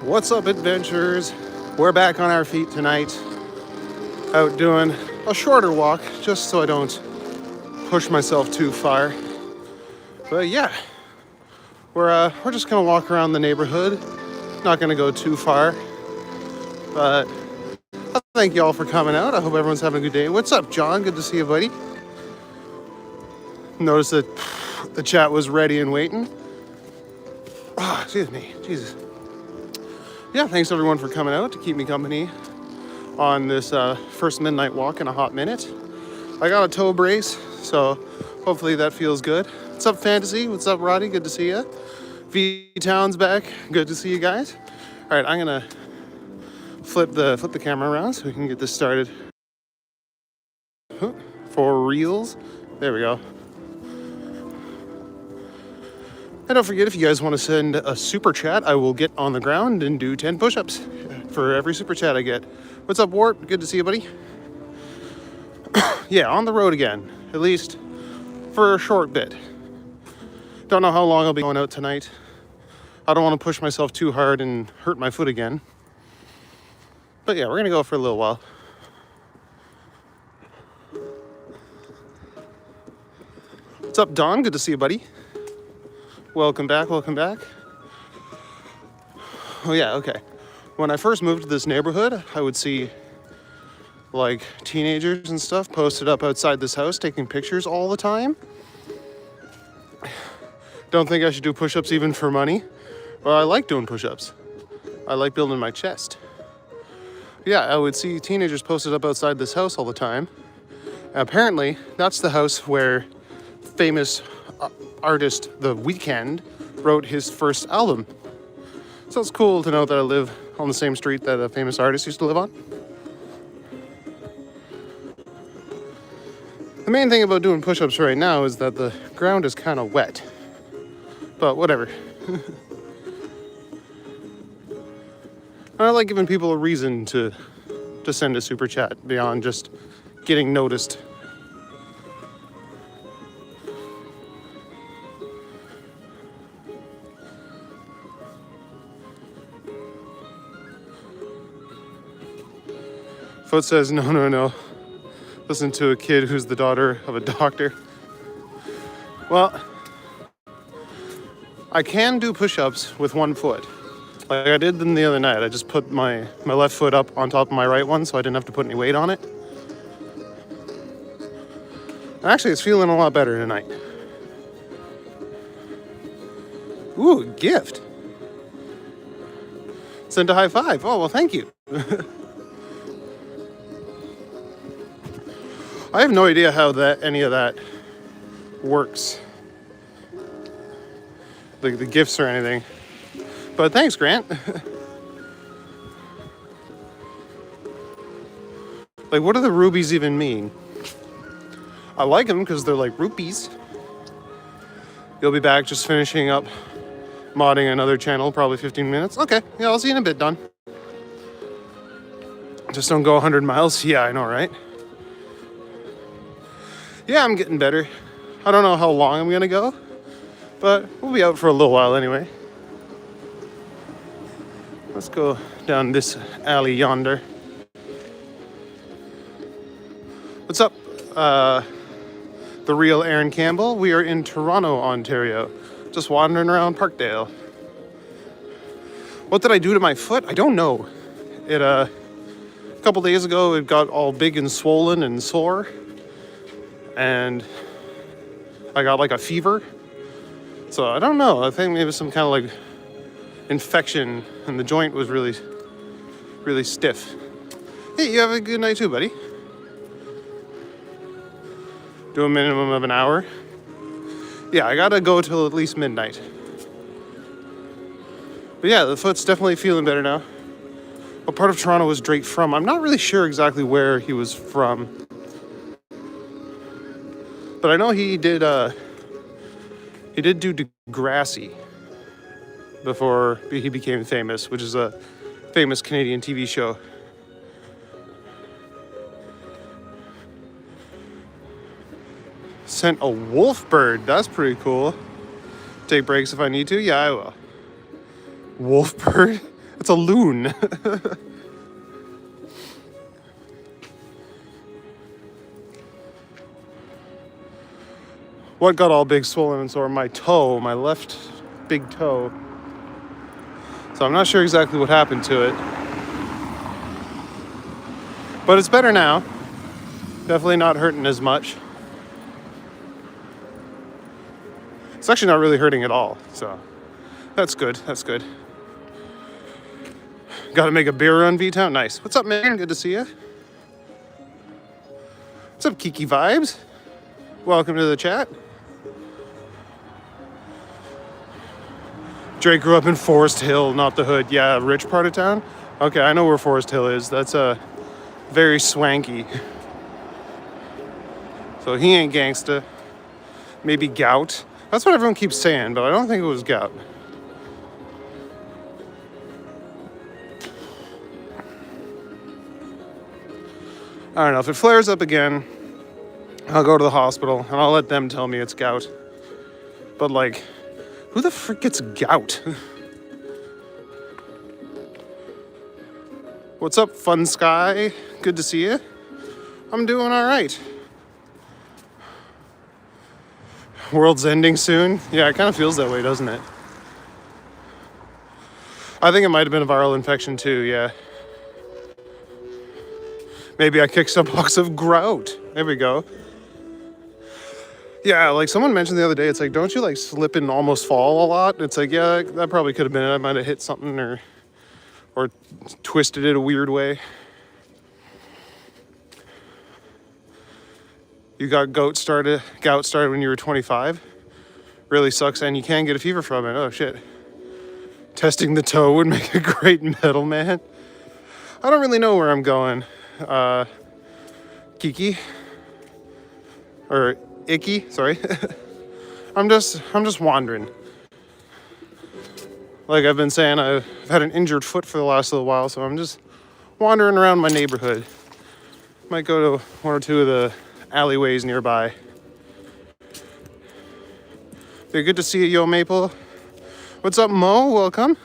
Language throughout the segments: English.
What's up, adventurers? We're back on our feet tonight, out doing a shorter walk just so I don't push myself too far. But yeah, we're just gonna walk around the neighborhood. Not gonna go too far, but I thank you all for coming out. I hope everyone's having a good day. What's up, John? Good to see you, buddy. Notice that the chat was ready and waiting. Oh, excuse me, Jesus. Yeah, thanks everyone for coming out to keep me company on this first midnight walk in a hot minute. I got a toe brace, so hopefully that feels good. What's up, Fantasy? What's up, Roddy? Good to see you. V-Town's back. Good to see you guys. All right, I'm gonna flip the camera around so we can get this started. For reals. There we go. And don't forget, if you guys want to send a super chat, I will get on the ground and do 10 push-ups for every super chat I get. What's up, Wart? Good to see you, buddy. Yeah, on the road again, at least for a short bit. Don't know how long I'll be going out tonight. I don't want to push myself too hard and hurt my foot again. But yeah, we're gonna go for a little while. What's up, Don? Good to see you, buddy. Welcome back, welcome back. Oh yeah, okay. When I first moved to this neighborhood, I would see like teenagers and stuff posted up outside this house taking pictures all the time. Don't think I should do push-ups even for money. Well, I like doing push-ups. I like building my chest. Yeah, I would see teenagers posted up outside this house all the time. Apparently, that's the house where famous artist The Weeknd wrote his first album. So it's cool to know that I live on the same street that a famous artist used to live on. The main thing about doing push-ups right now is that the ground is kind of wet. But whatever. I like giving people a reason to send a super chat beyond just getting noticed. Foot says, no. Listen to a kid who's the daughter of a doctor. Well, I can do push-ups with one foot. Like I did them the other night. I just put my left foot up on top of my right one so I didn't have to put any weight on it. And actually, it's feeling a lot better tonight. Ooh, gift. Send a high five. Oh, well, thank you. I have no idea how any of that works. The gifts or anything. But thanks, Grant. Like, what do the rubies even mean? I like them because they're like rupees. You'll be back just finishing up modding another channel, probably 15 minutes. Okay, yeah, I'll see you in a bit, Don. Just don't go 100 miles. Yeah, I know, right? Yeah, I'm getting better. I don't know how long I'm gonna go, but we'll be out for a little while anyway. Let's go down this alley yonder. What's up, the real Aaron Campbell? We are in Toronto, Ontario, just wandering around Parkdale. What did I do to my foot? I don't know. It a couple days ago, it got all big and swollen and sore, and I got like a fever. So I don't know. I think maybe some kind of like infection, and the joint was really, really stiff. Hey, you have a good night too, buddy. Do a minimum of an hour. Yeah, I gotta go till at least midnight. But yeah, the foot's definitely feeling better now. What part of Toronto was Drake from? I'm not really sure exactly where he was from. But I know he did do Degrassi before he became famous, which is a famous Canadian TV show. Sent a wolf bird. That's pretty cool. Take breaks if I need to. Yeah, I will. Wolf bird? It's a loon. What got all big, swollen, and sore? My toe, my left big toe. So I'm not sure exactly what happened to it. But it's better now. Definitely not hurting as much. It's actually not really hurting at all, so that's good, that's good. Gotta make a beer run, V-Town? Nice. What's up, man? Good to see you. What's up, Kiki Vibes? Welcome to the chat. Drake grew up in Forest Hill, not the hood. Yeah, rich part of town? Okay, I know where Forest Hill is. That's very swanky. So he ain't gangsta. Maybe gout. That's what everyone keeps saying, but I don't think it was gout. I don't know. If it flares up again, I'll go to the hospital and I'll let them tell me it's gout. But like, who the frick gets gout? What's up, Fun Sky? Good to see you. I'm doing all right. World's ending soon. Yeah, it kind of feels that way, doesn't it? I think it might have been a viral infection too, yeah. Maybe I kicked a box of grout. There we go. Yeah, like someone mentioned the other day, it's like, don't you like slip and almost fall a lot? It's like, yeah, that probably could have been it. I might have hit something or twisted it a weird way. You got gout started when you were 25. Really sucks, and you can get a fever from it. Oh shit. Testing the toe would make a great metal man. I don't really know where I'm going. Kiki or Icky, sorry. I'm just wandering. Like I've been saying, I've had an injured foot for the last little while, so I'm just wandering around my neighborhood. Might go to one or two of the alleyways nearby. They're good to see you, Yo Maple. What's up, Mo? Welcome.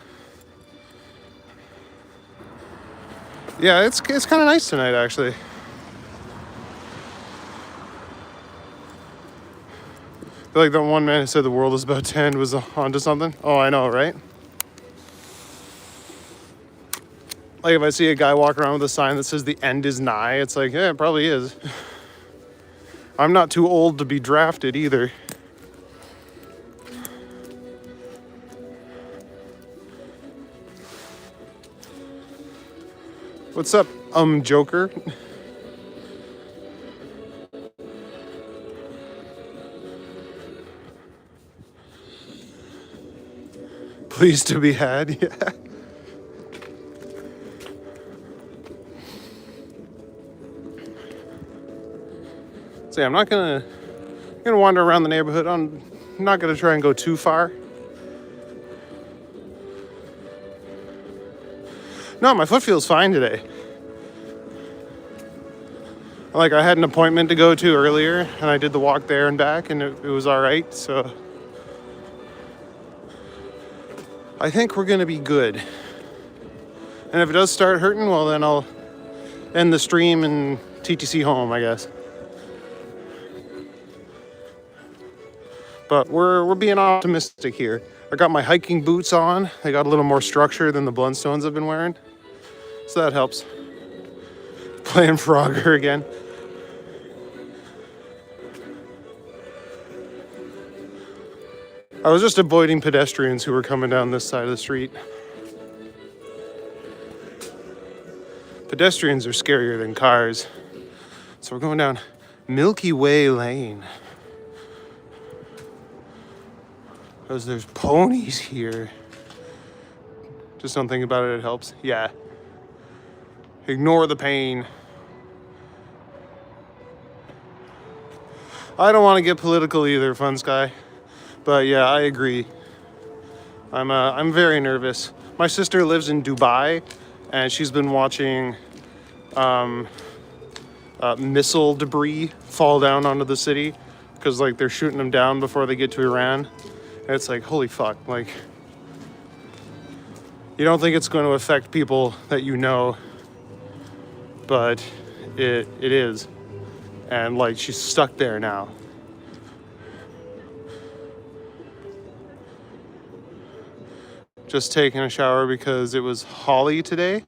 Yeah, it's kind of nice tonight, actually. I feel like that one man who said the world is about to end was onto something. Oh, I know, right? Like if I see a guy walk around with a sign that says the end is nigh, it's like, yeah, it probably is. I'm not too old to be drafted either. What's up, Joker? Pleased to be had, yeah. So yeah, I'm not gonna wander around the neighborhood. I'm not gonna try and go too far. No, my foot feels fine today. Like I had an appointment to go to earlier and I did the walk there and back and it was all right. So I think we're gonna be good. And if it does start hurting, well then I'll end the stream and TTC home, I guess. But we're being optimistic here. I got my hiking boots on. They got a little more structure than the Blundstones I've been wearing. So that helps. Playing Frogger again. I was just avoiding pedestrians who were coming down this side of the street. Pedestrians are scarier than cars. So we're going down Milky Way Lane. Because there's ponies here. Just don't think about it, it helps. Yeah. Ignore the pain. I don't want to get political either, Fun Sky. But yeah, I agree. I'm very nervous. My sister lives in Dubai, and she's been watching missile debris fall down onto the city because like they're shooting them down before they get to Iran. And it's like, holy fuck, like, You don't think it's going to affect people that you know, but it is. And like, she's stuck there now. Just taking a shower because it was Holly today.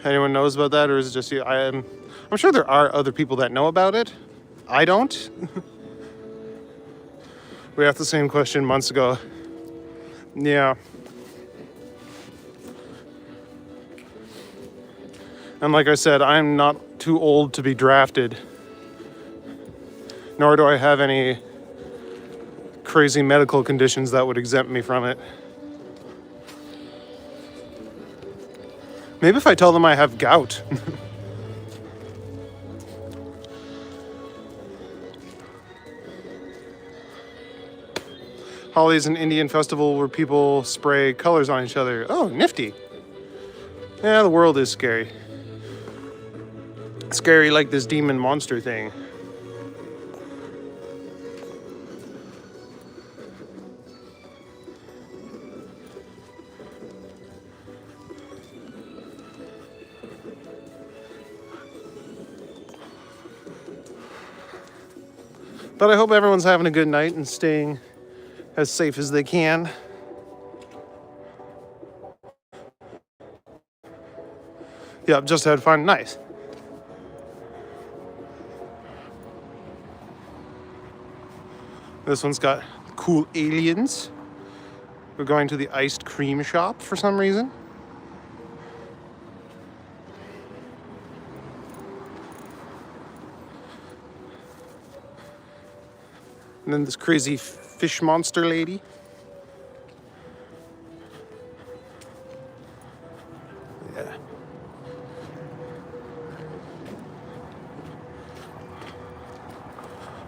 Anyone knows about that, or is it just you? I'm sure there are other people that know about it. I don't. We asked the same question months ago. Yeah. And like I said, I'm not too old to be drafted. Nor do I have any crazy medical conditions that would exempt me from it. Maybe if I tell them I have gout. Holi is an Indian festival where people spray colors on each other. Oh, nifty. Yeah, the world is scary. Scary like this demon monster thing. But I hope everyone's having a good night and staying as safe as they can. Yep, just had fun. Nice. This one's got cool aliens. We're going to the iced cream shop for some reason. And then this crazy fish monster lady. Yeah.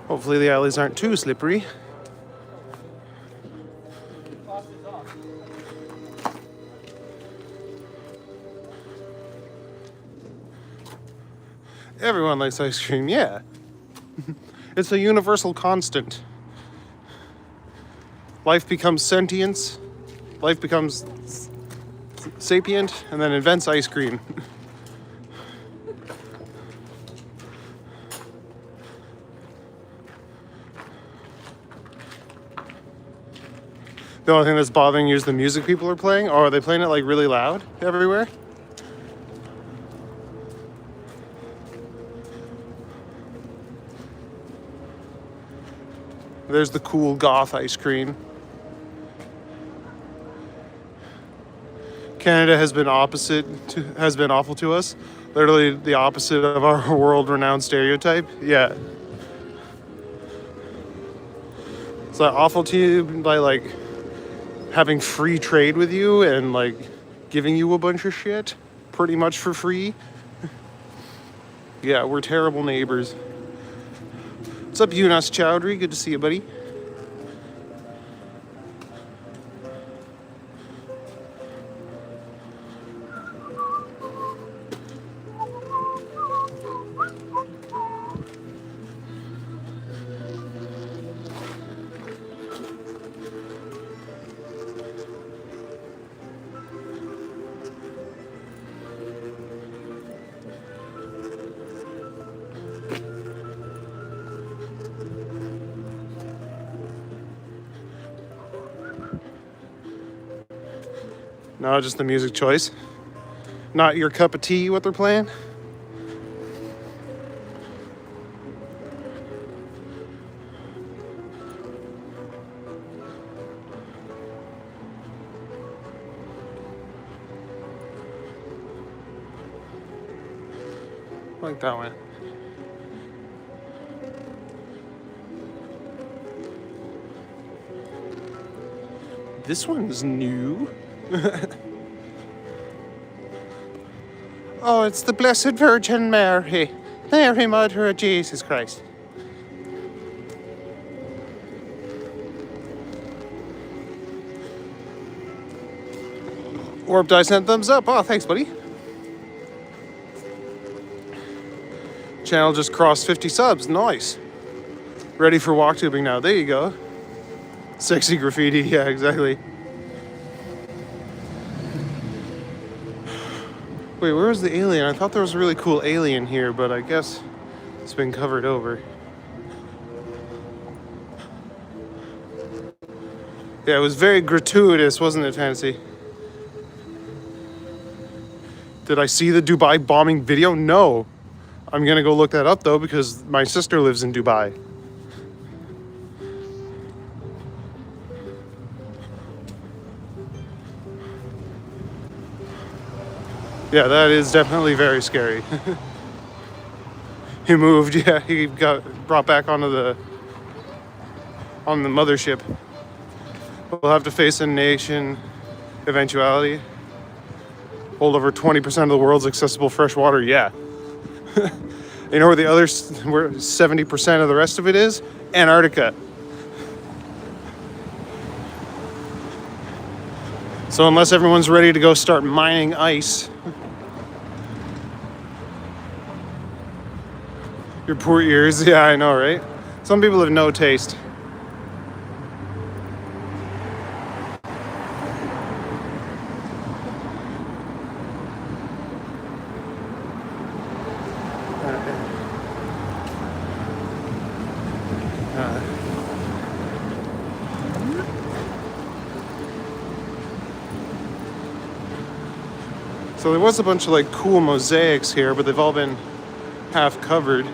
Hopefully the alleys aren't too slippery. Everyone likes ice cream, yeah. It's a universal constant. Life becomes sentience, life becomes sapient, and then invents ice cream. The only thing that's bothering you is the music people are playing? Or are they playing it like really loud everywhere? There's the cool goth ice cream. Canada has been awful to us. Literally the opposite of our world-renowned stereotype. Yeah. It's like awful to you by like having free trade with you and like giving you a bunch of shit pretty much for free. Yeah, we're terrible neighbors. What's up, Yunus Chowdhury? Good to see you, buddy. No, just the music choice. Not your cup of tea, what they're playing. I like that one. This one's new. Oh, it's the Blessed Virgin Mary. Mary, Mother of Jesus Christ. Orb Dice sent thumbs up. Oh, thanks, buddy. Channel just crossed 50 subs. Nice. Ready for walk tubing now. There you go. Sexy graffiti. Yeah, exactly. Wait, where was the alien? I thought there was a really cool alien here, but I guess it's been covered over. Yeah, it was very gratuitous, wasn't it, Fantasy? Did I see the Dubai bombing video? No. I'm gonna go look that up though because my sister lives in Dubai. Yeah, that is definitely very scary. He moved, yeah, he got brought back on the mothership. We'll have to face a nation eventuality. Hold over 20% of the world's accessible fresh water, yeah. You know where the other, where 70% of the rest of it is? Antarctica. So unless everyone's ready to go start mining ice, your poor ears, yeah, I know, right? Some people have no taste. So there was a bunch of like cool mosaics here, but they've all been half covered.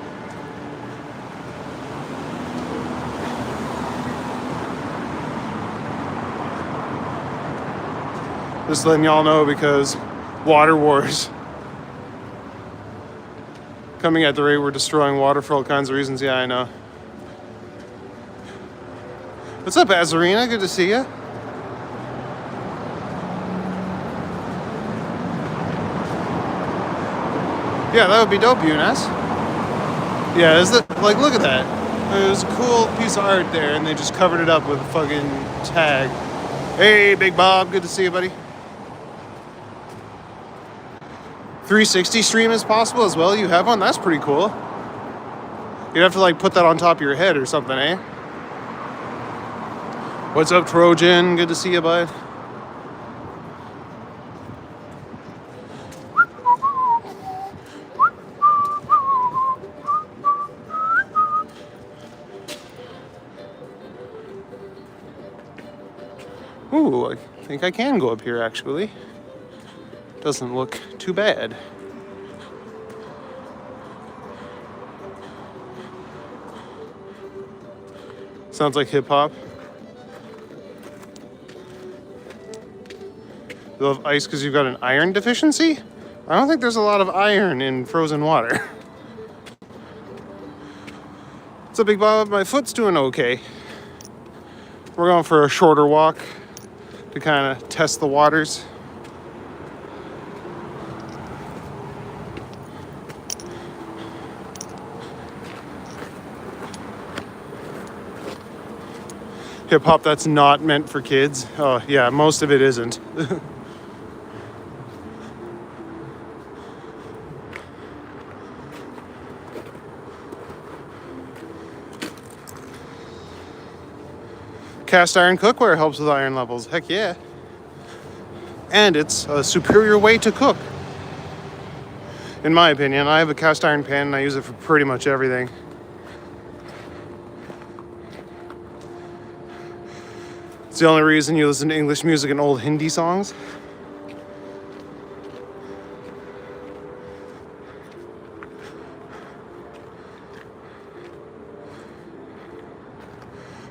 Just letting y'all know because water wars. Coming at the rate we're destroying water for all kinds of reasons. Yeah, I know. What's up, Azarina? Good to see you. Yeah, that would be dope, Eunice. Yeah, is that like? Look at that. There's a cool piece of art there, and they just covered it up with a fucking tag. Hey, Big Bob, good to see you, buddy. 360 stream is possible as well. You have one? That's pretty cool. You'd have to like put that on top of your head or something, eh? What's up, Trojan? Good to see you, bud. Ooh, I think I can go up here actually. Doesn't look too bad. Sounds like hip hop. You love ice because you've got an iron deficiency? I don't think there's a lot of iron in frozen water. What's up, Big Bob? My foot's doing okay. We're going for a shorter walk to kind of test the waters. Hip hop that's not meant for kids. Oh yeah, most of it isn't. Cast iron cookware helps with iron levels. Heck yeah. And it's a superior way to cook. In my opinion, I have a cast iron pan and I use it for pretty much everything. It's the only reason you listen to English music and old Hindi songs.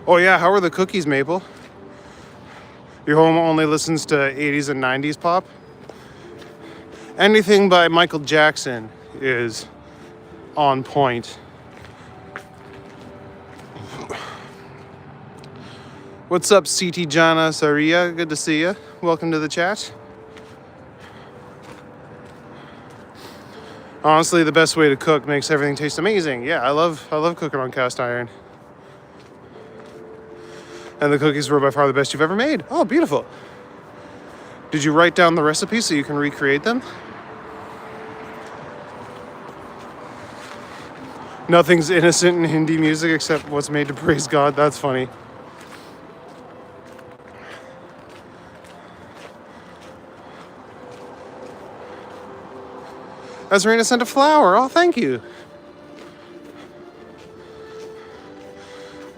Oh yeah, how are the cookies, Maple? Your home only listens to 80s and 90s pop? Anything by Michael Jackson is on point. What's up, CT Jana Saria? Good to see you. Welcome to the chat. Honestly, the best way to cook makes everything taste amazing. Yeah, I love cooking on cast iron. And the cookies were by far the best you've ever made. Oh, beautiful. Did you write down the recipe so you can recreate them? Nothing's innocent in Hindi music except what's made to praise God. That's funny. Esmerina sent a flower. Oh, thank you.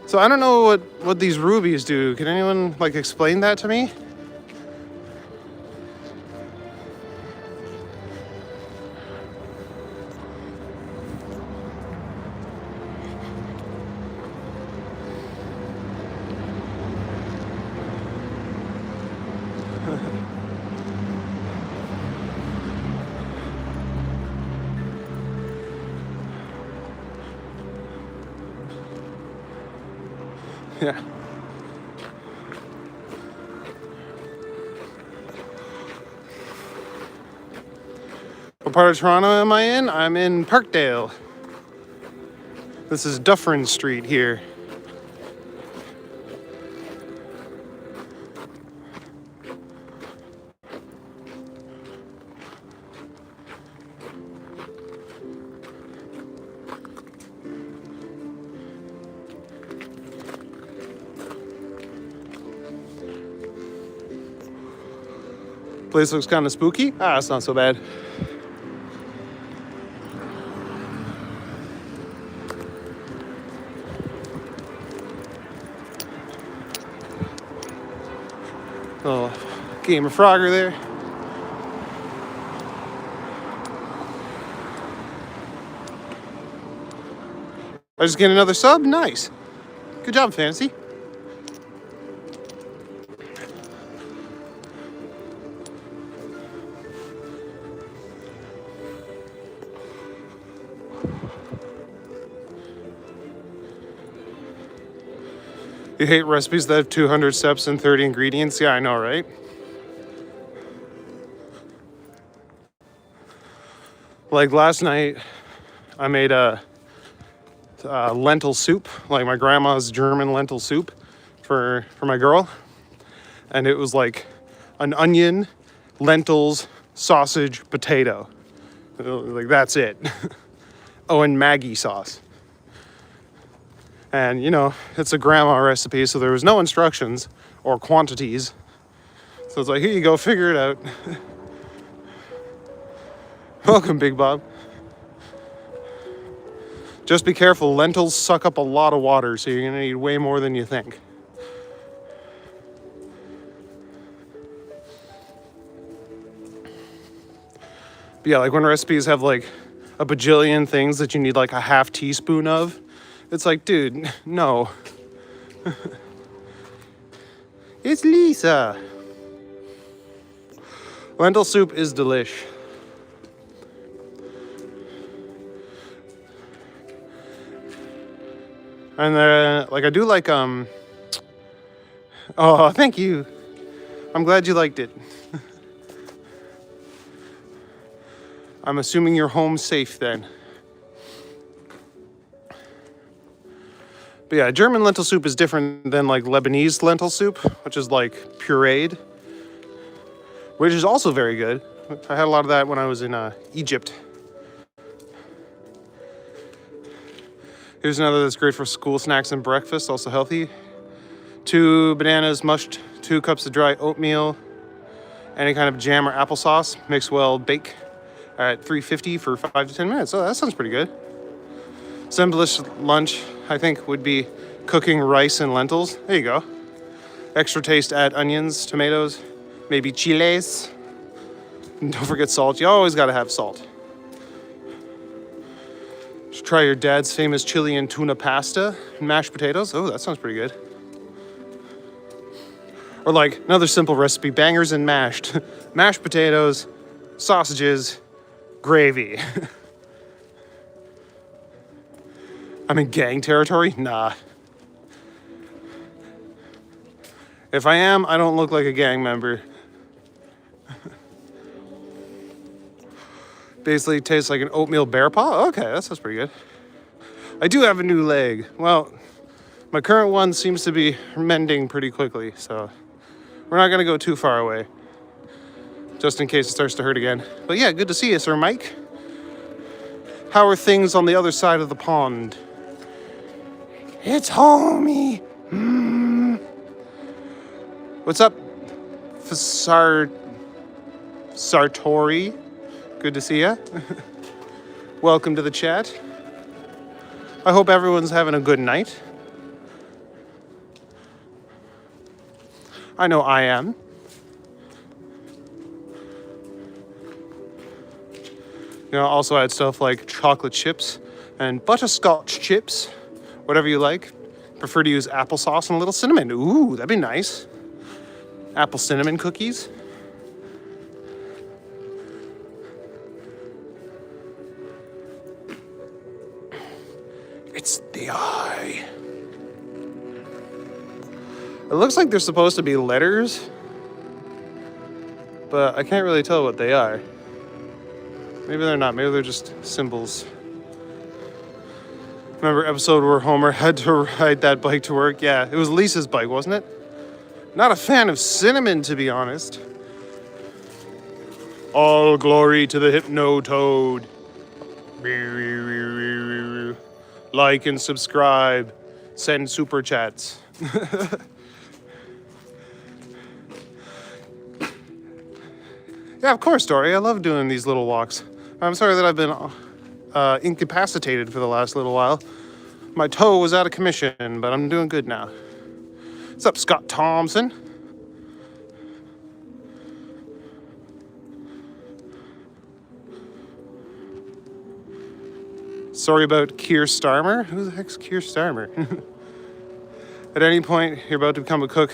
So I don't know what these rubies do. Can anyone like explain that to me? Yeah. What part of Toronto am I in? I'm in Parkdale. This is Dufferin Street here. Place looks kind of spooky. Ah, it's not so bad. Little game of Frogger there. I just get another sub? Nice. Good job, Fantasy. You hate recipes that have 200 steps and 30 ingredients? Yeah, I know, right? Like last night, I made a lentil soup, like my grandma's German lentil soup for my girl. And it was like an onion, lentils, sausage, potato. Like that's it. Oh, and Maggie sauce. And you know, it's a grandma recipe, so there was no instructions or quantities. So it's like, here you go, figure it out. Welcome, Big Bob. Just be careful, lentils suck up a lot of water, so you're gonna need way more than you think. But yeah, like when recipes have like a bajillion things that you need like a half teaspoon of, it's like, dude, no. It's Lisa. Lentil soup is delish. And like I do like oh, thank you. I'm glad you liked it. I'm assuming you're home safe then. But yeah, German lentil soup is different than like Lebanese lentil soup, which is like pureed, which is also very good. I had a lot of that when I was in Egypt. Here's another that's great for school snacks and breakfast, also healthy. 2 bananas mushed, 2 cups of dry oatmeal, any kind of jam or applesauce, mix well, bake at 350 for 5 to 10 minutes. Oh, that sounds pretty good. Simplest lunch, I think, would be cooking rice and lentils. There you go. Extra taste, add onions, tomatoes, maybe chiles. And don't forget salt. You always gotta have salt. Just try your dad's famous chili and tuna pasta and mashed potatoes. Oh, that sounds pretty good. Or like another simple recipe, bangers and mashed. Mashed potatoes, sausages, gravy. I'm in gang territory? Nah. If I am, I don't look like a gang member. Basically tastes like an oatmeal bear paw. Okay, that sounds pretty good. I do have a new leg. Well, my current one seems to be mending pretty quickly, so we're not gonna go too far away, just in case it starts to hurt again. But yeah, good to see you, Sir Mike. How are things on the other side of the pond? It's homie. What's up, Sartori? Good to see ya. Welcome to the chat. I hope everyone's having a good night. I know I am. You know, also I had stuff like chocolate chips and butterscotch chips, whatever you like. Prefer to use applesauce and a little cinnamon. Ooh, that'd be nice. Apple cinnamon cookies. It's the eye. It looks like they're supposed to be letters, but I can't really tell what they are. Maybe they're not. Maybe they're just symbols. Remember episode where Homer had to ride that bike to work? Yeah, it was Lisa's bike, wasn't it? Not a fan of cinnamon, to be honest. All glory to the Hypno-Toad. Like and subscribe. Send super chats. Yeah, of course, Dory. I love doing these little walks. I'm sorry that I've been incapacitated for the last little while. My toe was out of commission, but I'm doing good now. What's up, Scott Thompson? Sorry about Keir Starmer. Who the heck's Keir Starmer? At any point, you're about to become a cook.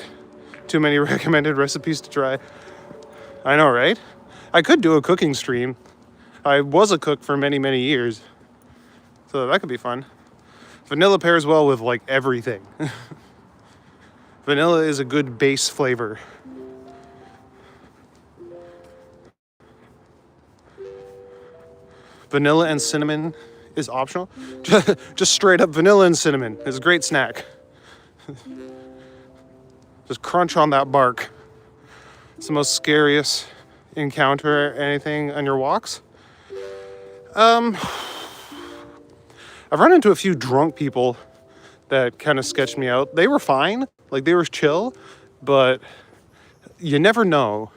Too many recommended recipes to try. I know, right? I could do a cooking stream. I was a cook for many, many years. So that could be fun. Vanilla pairs well with, like, everything. Vanilla is a good base flavor. Vanilla and cinnamon is optional. Just straight up vanilla and cinnamon is a great snack. Just crunch on that bark. It's the most scariest encounter anything on your walks. I've run into a few drunk people that kind of sketched me out. They were fine, like they were chill, but you never know.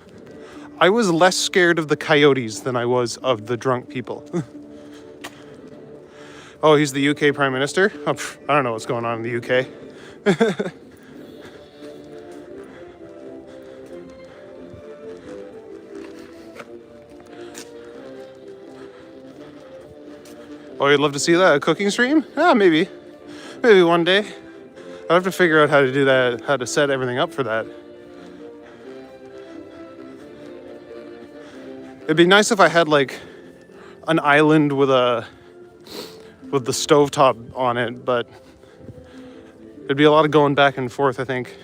I was less scared of the coyotes than I was of the drunk people. Oh, he's the UK Prime Minister? Oh, I don't know what's going on in the UK. Oh, you'd love to see that? A cooking stream? Ah, maybe. Maybe one day. I'll have to figure out how to do that, how to set everything up for that. It'd be nice if I had like an island with the stovetop on it, but it'd be a lot of going back and forth, I think.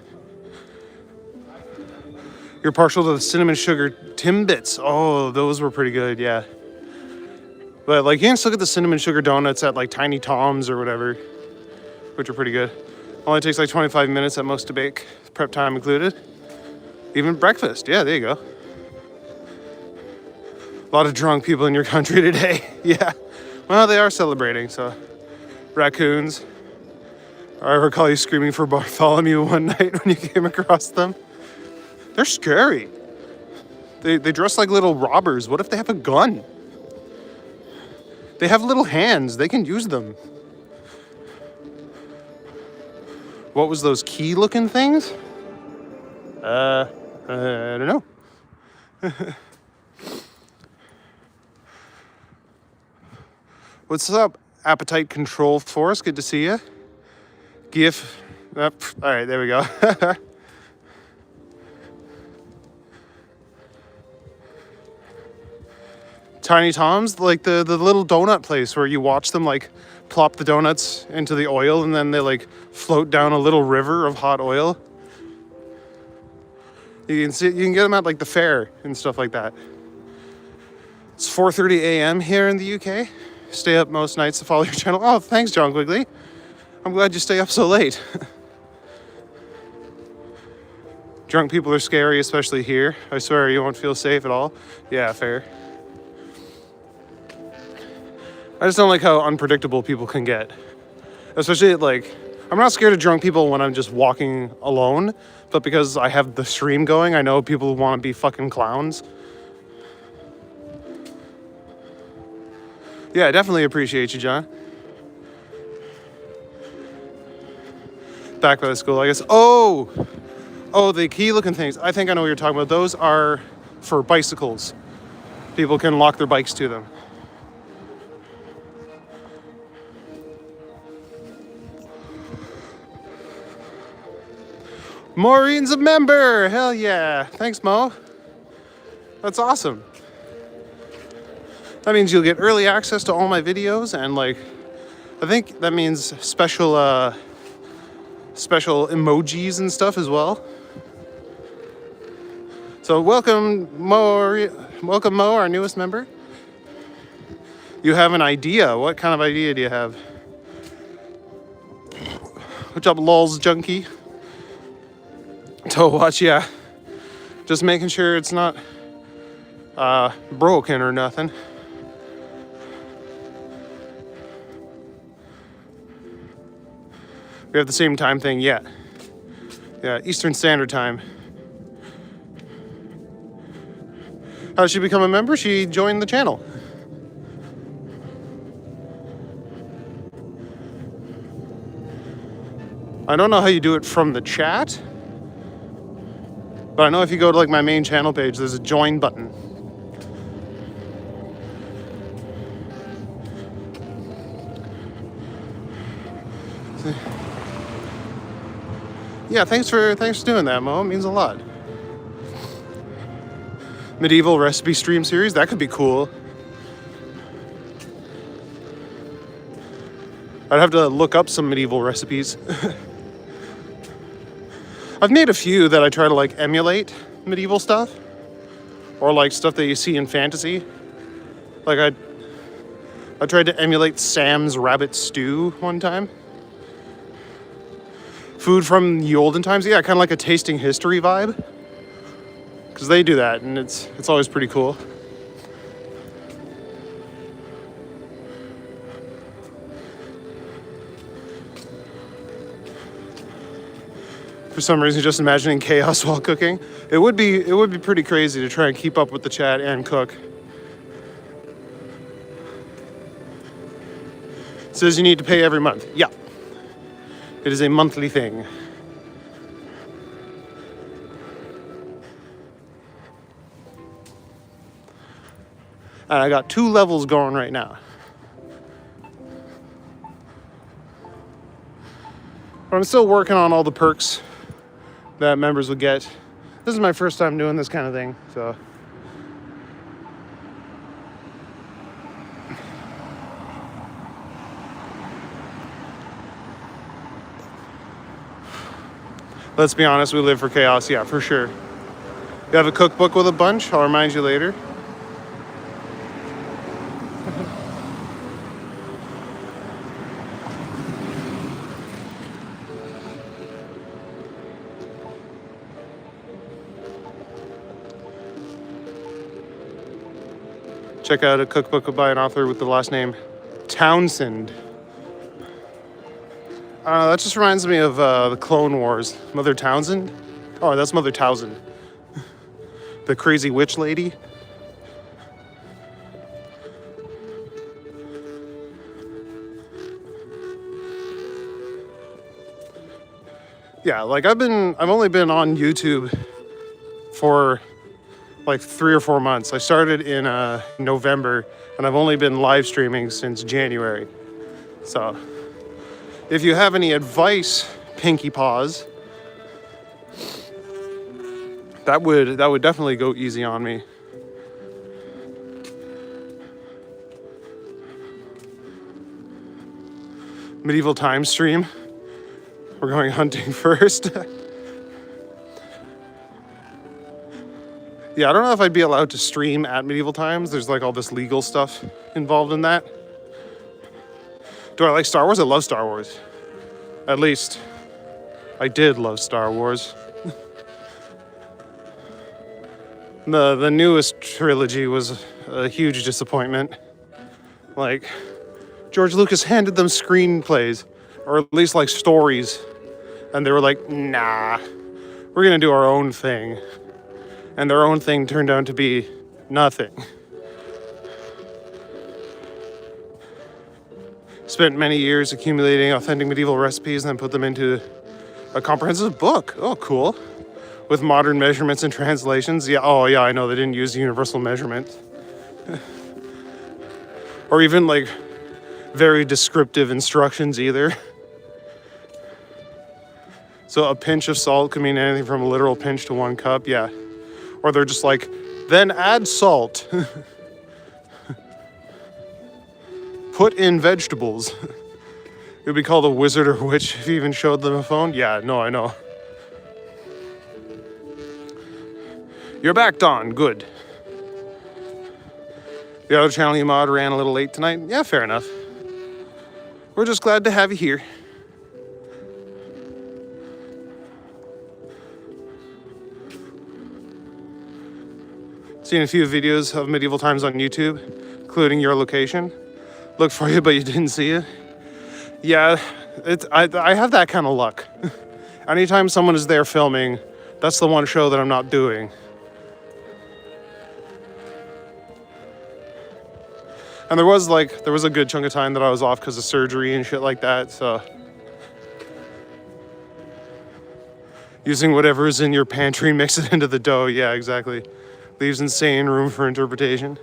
You're partial to the cinnamon sugar Timbits. Oh, those were pretty good, yeah. But like you can still get the cinnamon sugar donuts at like Tiny Tom's or whatever, which are pretty good. Only takes like 25 minutes at most to bake, prep time included. Even breakfast, yeah, there you go. A lot of drunk people in your country today, yeah. Well, they are celebrating, so. Raccoons. I recall you screaming for Bartholomew one night when you came across them. They're scary. They dress like little robbers. What if they have a gun? They have little hands. They can use them. What was those key-looking things? I don't know. What's up, Appetite Control Force? Good to see you. GIF. Oh, all right, there we go. Tiny Tom's, like the little donut place where you watch them like plop the donuts into the oil and then they like float down a little river of hot oil. You can get them at like the fair and stuff like that. It's 4:30 a.m. here in the UK. Stay up most nights to follow your channel. Oh, thanks, John Quigley. I'm glad you stay up so late. Drunk people are scary, especially here. I swear you won't feel safe at all. Yeah, fair. I just don't like how unpredictable people can get. Especially like, I'm not scared of drunk people when I'm just walking alone, but because I have the stream going, I know people want to be fucking clowns. Yeah, I definitely appreciate you, John. Back by the school, I guess. Oh, the key looking things. I think I know what you're talking about. Those are for bicycles. People can lock their bikes to them. Maureen's a member! Hell yeah. Thanks, Mo. That's awesome. That means you'll get early access to all my videos, and like, I think that means special emojis and stuff as well. So welcome Mo, our newest member. You have an idea. What kind of idea do you have? What's up, lols junkie? Toe watch, yeah. Just making sure it's not broken or nothing. We have the same time thing yet. Yeah, Eastern Standard Time. How did she become a member? She joined the channel. I don't know how you do it from the chat, but I know if you go to like my main channel page, there's a join button. Yeah, thanks for doing that, Mo. It means a lot. Medieval recipe stream series, that could be cool. I'd have to look up some medieval recipes. I've made a few that I try to like emulate medieval stuff, or like stuff that you see in fantasy. Like I tried to emulate Sam's rabbit stew one time. Food from the olden times, yeah, kind of like a tasting history vibe, because they do that, and it's always pretty cool. For some reason, just imagining chaos while cooking. It would be pretty crazy to try and keep up with the chat and cook. It says you need to pay every month. Yeah. It is a monthly thing. And I got 2 levels going right now. But I'm still working on all the perks that members would get. This is my first time doing this kind of thing, so. Let's be honest, we live for chaos, yeah, for sure. You have a cookbook with a bunch? I'll remind you later. Check out a cookbook by an author with the last name Townsend. That just reminds me of the Clone Wars. Mother Townsend? Oh, that's Mother Townsend. The crazy witch lady. Yeah, like I've only been on YouTube for like 3 or 4 months. I started in November, and I've only been live streaming since January. So if you have any advice, Pinky Paws, that would definitely go easy on me. Medieval Times stream. We're going hunting first. Yeah, I don't know if I'd be allowed to stream at Medieval Times. There's like all this legal stuff involved in that. Do I like Star Wars? I love Star Wars. At least, I did love Star Wars. The newest trilogy was a huge disappointment. Like, George Lucas handed them screenplays, or at least like stories, and they were like, nah, we're gonna do our own thing. And their own thing turned out to be nothing. spent many years accumulating authentic medieval recipes and then put them into a comprehensive book. Oh, cool. With modern measurements and translations. Yeah, oh yeah, I know they didn't use universal measurement. Or even like very descriptive instructions either. So a pinch of salt could mean anything from a literal pinch to 1 cup, yeah. Or they're just like, then add salt. Put in vegetables. It would be called a wizard or witch if you even showed them a phone. Yeah, no, I know. You're back, Dawn. Good. The other channel you mod ran a little late tonight. Yeah, fair enough. We're just glad to have you here. Seen a few videos of medieval times on YouTube, including your location. Looked for you, but you didn't see it. Yeah, I have that kind of luck. Anytime someone is there filming, that's the one show that I'm not doing. And there was a good chunk of time that I was off because of surgery and shit like that, so. Using whatever's in your pantry, mix it into the dough, yeah, exactly. Leaves insane room for interpretation.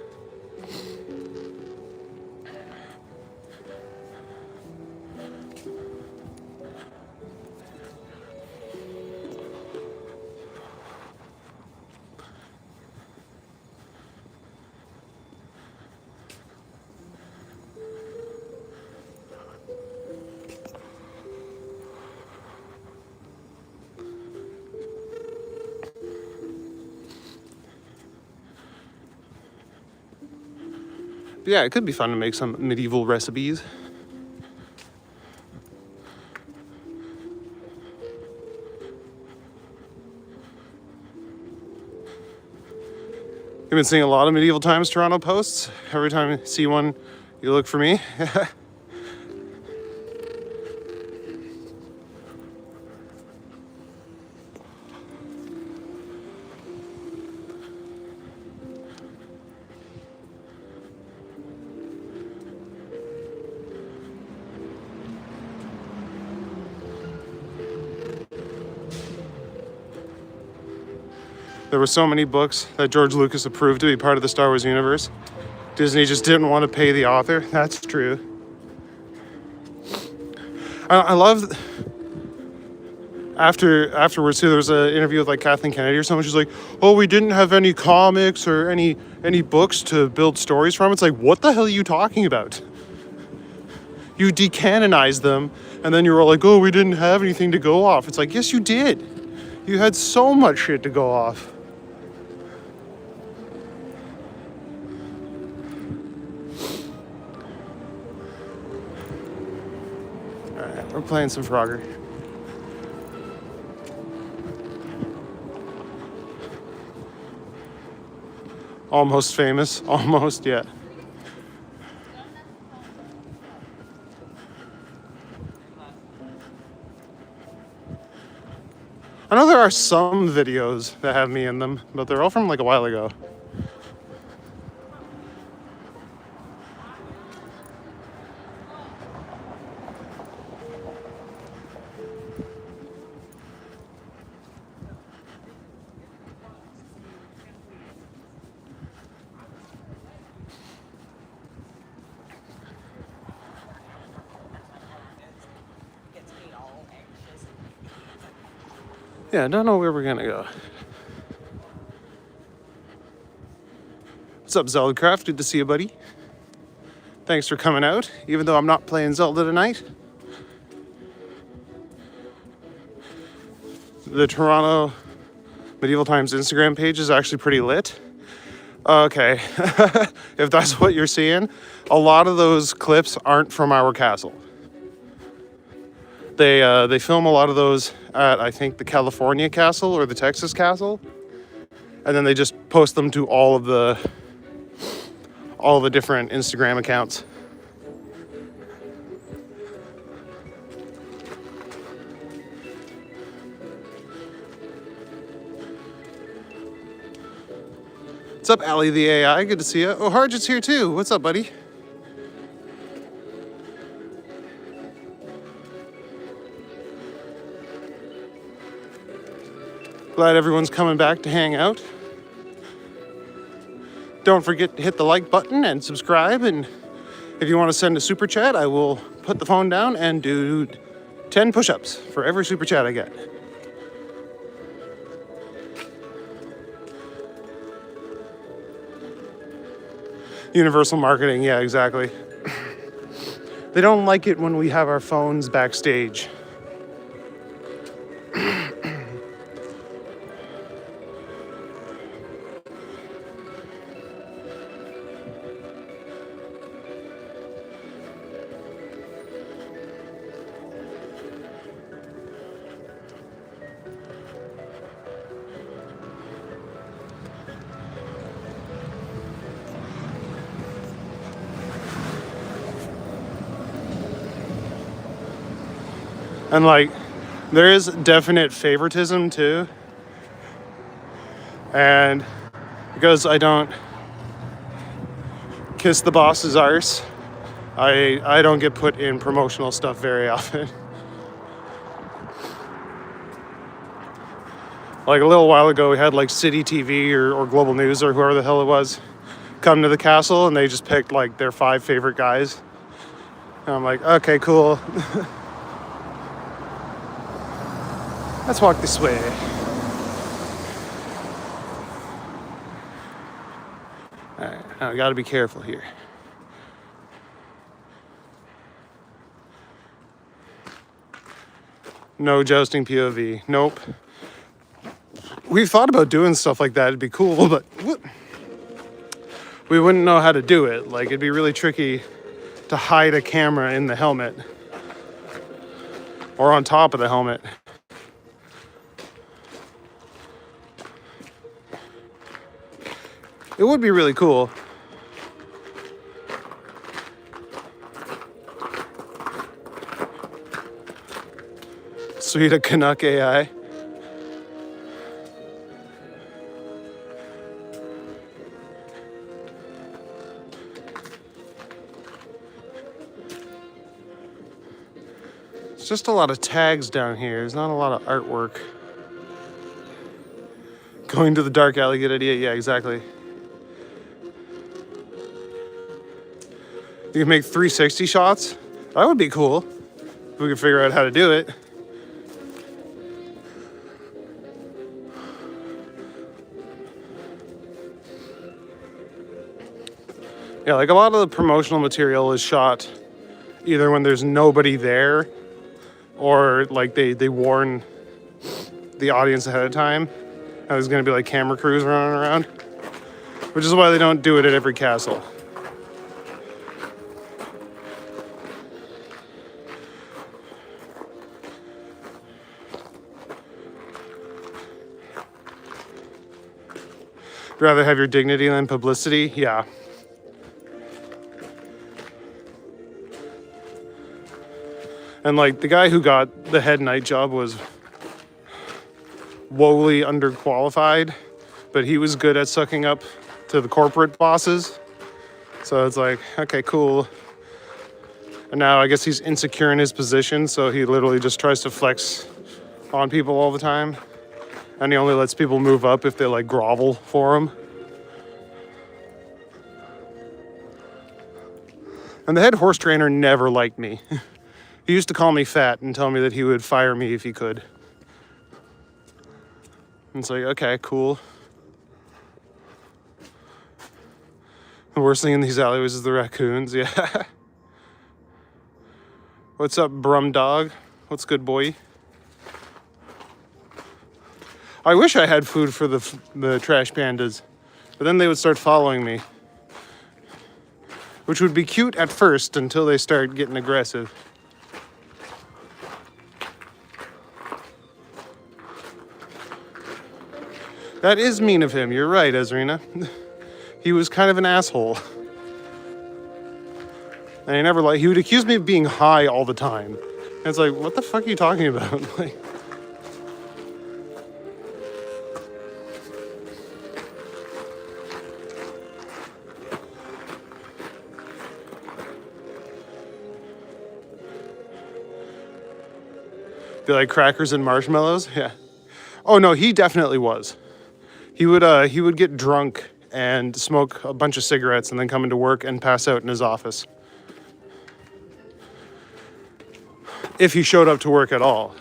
But yeah, it could be fun to make some medieval recipes. I've been seeing a lot of medieval times Toronto posts. Every time you see one, you look for me. There were so many books that George Lucas approved to be part of the Star Wars universe. Disney just didn't want to pay the author. That's true. I love afterwards too. There was an interview with like Kathleen Kennedy or someone. She's like, "Oh, we didn't have any comics or any books to build stories from." It's like, what the hell are you talking about? You decanonized them, and then you were like, "Oh, we didn't have anything to go off." It's like, yes, you did. You had so much shit to go off. Alright, we're playing some Frogger. Almost famous. Almost, yeah. I know there are some videos that have me in them, but they're all from like a while ago. Yeah, I don't know where we're gonna go. What's up, Zeldcraft? Good to see you, buddy. Thanks for coming out, even though I'm not playing Zelda tonight. The Toronto Medieval Times Instagram page is actually pretty lit. Okay, if that's what you're seeing, a lot of those clips aren't from our castle. They film a lot of those at, I think, the California castle or the Texas castle, and then they just post them to all of the different Instagram accounts. What's up, Allie the AI? Good to see you. Oh, Harjit's here too. What's up, buddy? Glad everyone's coming back to hang out. Don't forget to hit the like button and subscribe. And if you want to send a super chat, I will put the phone down and do 10 push-ups for every super chat I get. Universal marketing, yeah, exactly. They don't like it when we have our phones backstage. And like, there is definite favoritism too. And because I don't kiss the boss's arse, I don't get put in promotional stuff very often. Like a little while ago, we had like City TV or Global News or whoever the hell it was come to the castle, and they just picked like their 5 favorite guys. And I'm like, okay, cool. Let's walk this way. Alright, I gotta be careful here. No jousting POV. Nope. We've thought about doing stuff like that. It'd be cool, but we wouldn't know how to do it. Like, it'd be really tricky to hide a camera in the helmet or on top of the helmet. It would be really cool. Sweet, a Canuck AI. It's just a lot of tags down here. There's not a lot of artwork. Going to the dark alley, good idea. Yeah, exactly. You can make 360 shots. That would be cool if we could figure out how to do it. Yeah, like a lot of the promotional material is shot either when there's nobody there or like they warn the audience ahead of time and there's gonna be like camera crews running around, which is why they don't do it at every castle. Rather have your dignity than publicity? Yeah. And like the guy who got the head night job was woefully underqualified, but he was good at sucking up to the corporate bosses. So it's like, okay, cool. And now I guess he's insecure in his position, so he literally just tries to flex on people all the time. And he only lets people move up if they like grovel for him. And the head horse trainer never liked me. He used to call me fat and tell me that he would fire me if he could. And it's like, okay, cool. The worst thing in these alleyways is the raccoons, yeah. What's up, Brum Dog? What's good, boy? I wish I had food for the trash pandas, but then they would start following me. Which would be cute at first until they start getting aggressive. That is mean of him, you're right, Ezrina. He was kind of an asshole. And he would accuse me of being high all the time. And it's like, what the fuck are you talking about? Like, be like crackers and marshmallows? Yeah. Oh no, he definitely was. He would get drunk and smoke a bunch of cigarettes and then come into work and pass out in his office. If he showed up to work at all.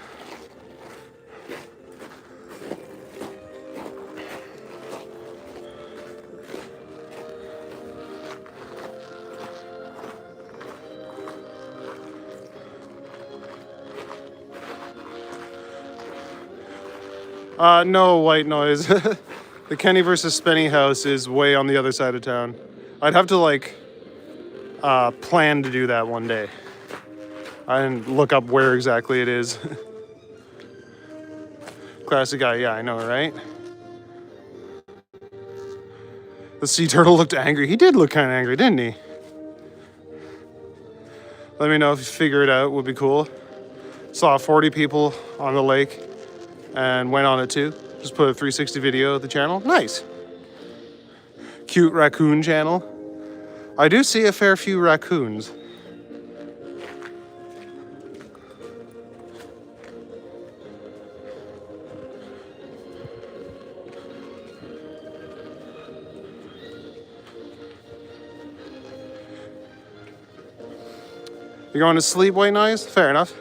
No white noise. The Kenny versus Spenny house is way on the other side of town. I'd have to like plan to do that one day. I didn't look up where exactly it is. Classic guy, yeah, I know, right? The sea turtle looked angry. He did look kind of angry, didn't he? Let me know if you figure it out, would be cool. Saw 40 people on the lake and went on it too. Just put a 360 video of the channel. Nice. Cute raccoon channel. I do see a fair few raccoons. You're going to sleep, white noise? Fair enough.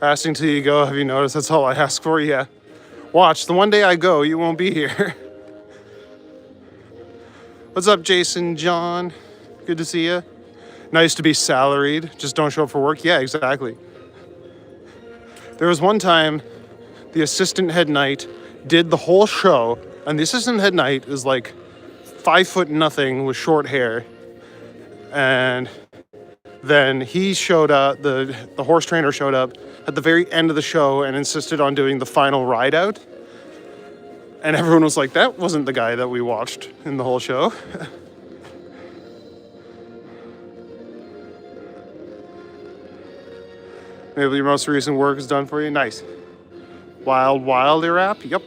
Asking till you go, have you noticed? That's all I ask for, yeah. Watch, the one day I go, you won't be here. What's up, Jason, John? Good to see you. Nice to be salaried, just don't show up for work. Yeah, exactly. There was one time the assistant head knight did the whole show, and the assistant head knight is like 5'0" with short hair. And then he showed up, the horse trainer showed up at the very end of the show and insisted on doing the final ride out. And everyone was like, that wasn't the guy that we watched in the whole show. Maybe your most recent work is done for you. Nice. Wild app? Yep.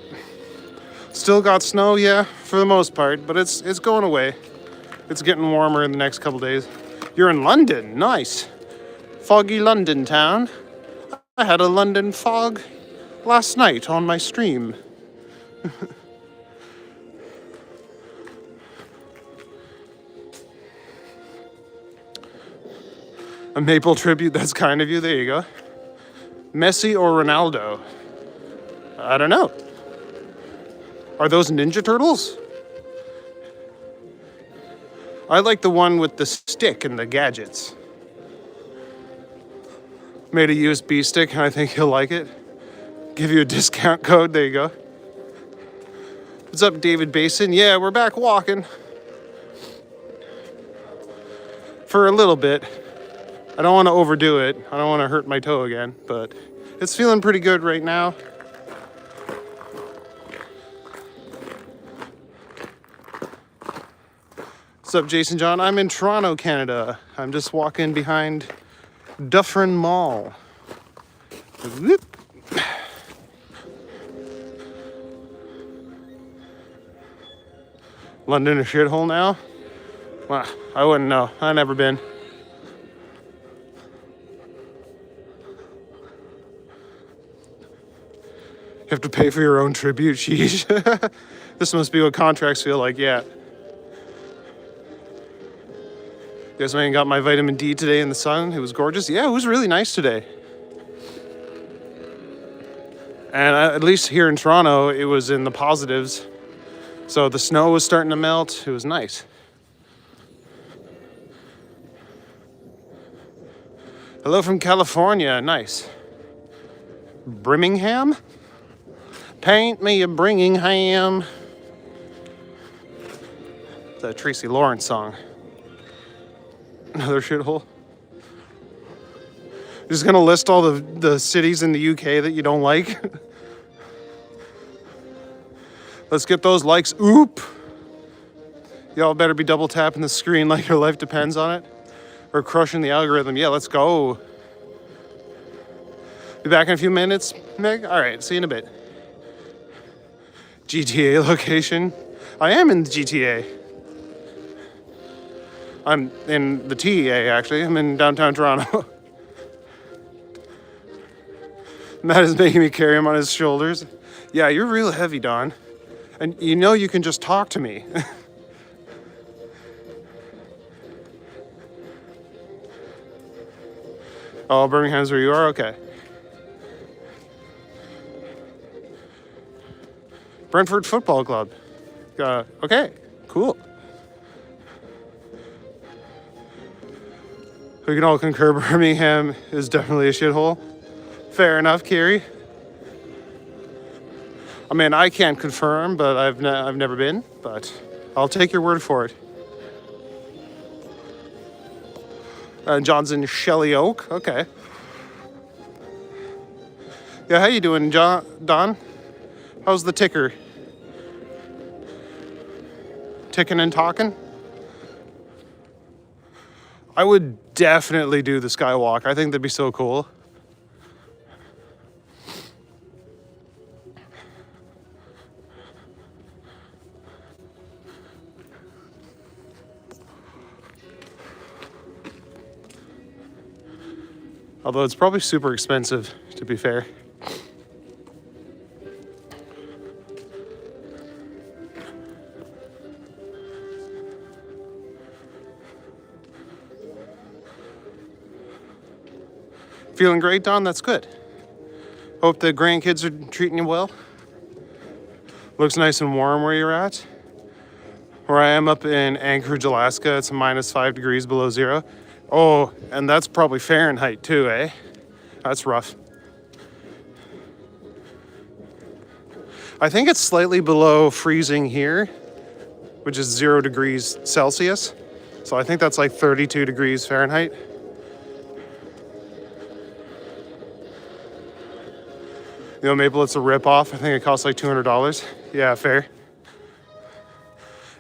Still got snow, yeah, for the most part, but it's going away. It's getting warmer in the next couple days. You're in London, nice. Foggy London town. I had a London fog last night on my stream. A maple tribute, that's kind of you, there you go. Messi or Ronaldo? I don't know. Are those Ninja Turtles? I like the one with the stick and the gadgets. Made a USB stick, and I think he'll like it. Give you a discount code, there you go. What's up, David Basin? Yeah, we're back walking. For a little bit. I don't want to overdo it. I don't want to hurt my toe again, but it's feeling pretty good right now. What's up, Jason John? I'm in Toronto, Canada. I'm just walking behind Dufferin Mall. Whoop. London a shithole now? Well, I wouldn't know. I've never been. You have to pay for your own tribute, sheesh. This must be what contracts feel like, yeah. Guess I got my vitamin D today in the sun. It was gorgeous. Yeah, it was really nice today. And at least here in Toronto, it was in the positives. So the snow was starting to melt. It was nice. Hello from California. Nice. Birmingham? Paint me a Birmingham. It's a Tracy Lawrence song. Another shithole. Just gonna list all the cities in the UK that you don't like. Let's get those likes. Oop! Y'all better be double tapping the screen like your life depends on it. Or crushing the algorithm. Yeah, let's go. Be back in a few minutes, Meg? Alright, see you in a bit. GTA location. I am in the GTA. I'm in the TEA, actually. I'm in downtown Toronto. Matt is making me carry him on his shoulders. Yeah, you're real heavy, Don. And you know you can just talk to me. Oh, Birmingham's where you are? Okay. Brentford Football Club. Okay, cool. We can all concur Birmingham is definitely a shithole. Fair enough, Carrie. I mean, I can't confirm, but I've never been, but I'll take your word for it. John's in Shelley Oak. Okay. Yeah, how you doing, Don? How's the ticker? Ticking and talking? I would definitely do the Skywalk. I think that'd be so cool. Although it's probably super expensive, to be fair. Feeling great, Don? That's good. Hope the grandkids are treating you well. Looks nice and warm where you're at. Where I am up in Anchorage, Alaska, it's -5 degrees below zero. Oh, and that's probably Fahrenheit too, eh? That's rough. I think it's slightly below freezing here, which is 0 degrees Celsius. So I think that's like 32 degrees Fahrenheit. You know, Maple, it's a ripoff. I think it costs like $200. Yeah, fair.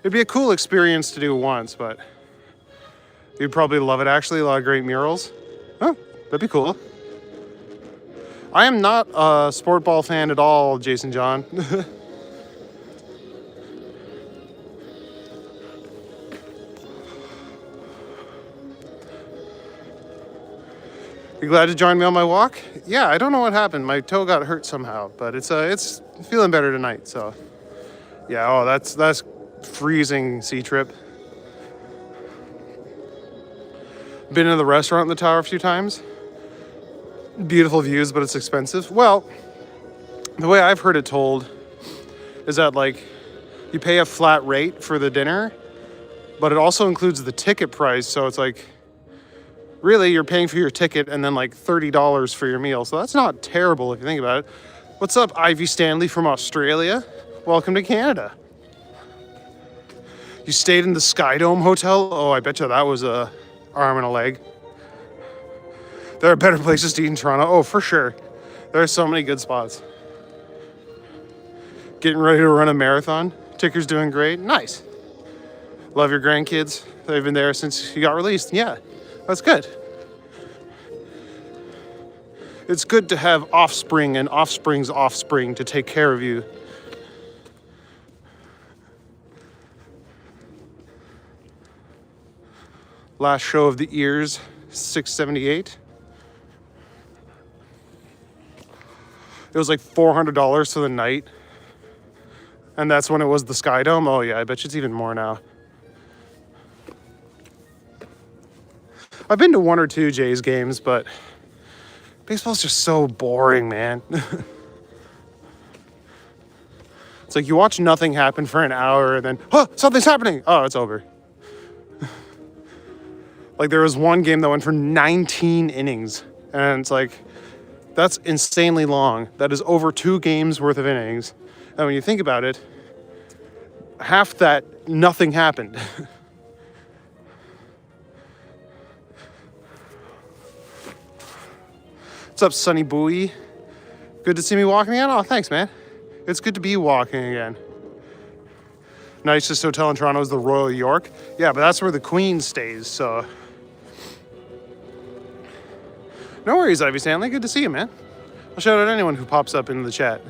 It'd be a cool experience to do once, but you'd probably love it, actually. A lot of great murals. Oh, that'd be cool. I am not a sport ball fan at all, Jason John. You glad to join me on my walk? Yeah, I don't know what happened. My toe got hurt somehow, but it's feeling better tonight. So, yeah. Oh, that's freezing sea trip. Been in the restaurant in the tower a few times. Beautiful views, but it's expensive. Well, the way I've heard it told is that like you pay a flat rate for the dinner, but it also includes the ticket price. So it's like really you're paying for your ticket and then like $30 for your meal. So that's not terrible if you think about it. What's up, Ivy Stanley from Australia? Welcome to Canada. You stayed in the Skydome Hotel? Oh, I bet you that was a arm and a leg. There are better places to eat in Toronto. Oh, for sure. There are so many good spots. Getting ready to run a marathon. Ticker's doing great. Nice. Love your grandkids. They've been there since you got released. Yeah, that's good. It's good to have offspring and offspring's offspring to take care of you. Last show of the ears, 678. It was like $400 for the night. And that's when it was the Skydome. Oh yeah, I bet you it's even more now. I've been to 1 or 2 Jays games, but baseball's just so boring, man. It's like you watch nothing happen for an hour and then, oh, something's happening. Oh, it's over. Like there was one game that went for 19 innings. And it's like, that's insanely long. That is over 2 games worth of innings. And when you think about it, half that, nothing happened. What's up, Sunny Bowie? Good to see me walking again? Oh, thanks, man. It's good to be walking again. Nicest hotel in Toronto is the Royal York. Yeah, but that's where the Queen stays, so. No worries, Ivy Stanley. Good to see you, man. I'll shout out anyone who pops up into the chat.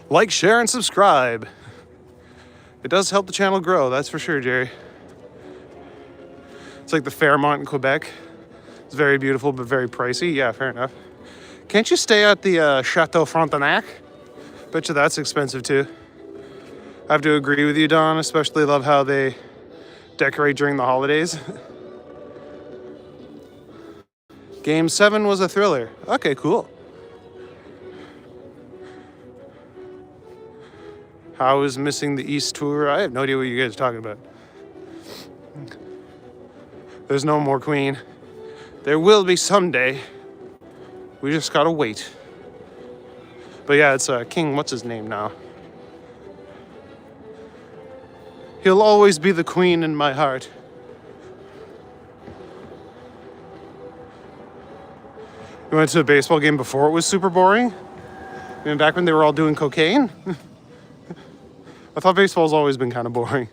Like, share, and subscribe. It does help the channel grow, that's for sure, Jerry. It's like the Fairmont in Quebec. It's very beautiful, but very pricey. Yeah, fair enough. Can't you stay at the Chateau Frontenac? Bet you that's expensive too. I have to agree with you, Don. Especially love how they decorate during the holidays. Game 7 was a thriller. Okay, cool. How is missing the East tour? I have no idea what you guys are talking about. There's no more Queen. There will be someday. We just gotta wait. But yeah, it's King, what's his name now? He'll always be the Queen in my heart. You went to a baseball game before it was super boring? I mean, back when they were all doing cocaine? I thought baseball's always been kind of boring.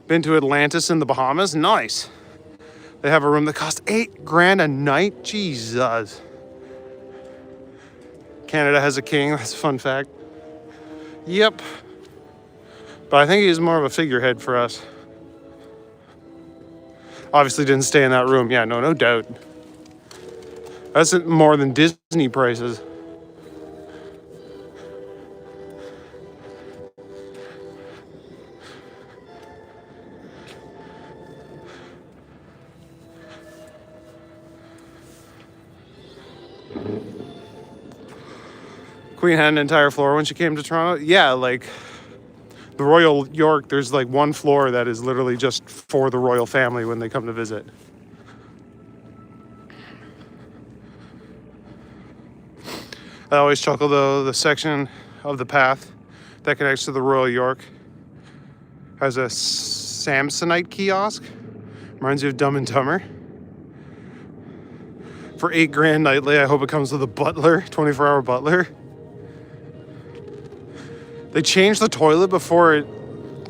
Been to Atlantis in the Bahamas? Nice. They have a room that costs $8,000 a night? Jesus. Canada has a king, that's a fun fact. Yep. But I think he's more of a figurehead for us. Obviously didn't stay in that room. Yeah, no doubt. That's more than Disney prices. Queen had an entire floor when she came to Toronto. Yeah, like the Royal York, there's like one floor that is literally just for the royal family when they come to visit. I always chuckle though, the section of the path that connects to the Royal York has a Samsonite kiosk. Reminds you of Dumb and Dumber. For $8,000 nightly, I hope it comes with a butler, 24-hour butler. They change the toilet before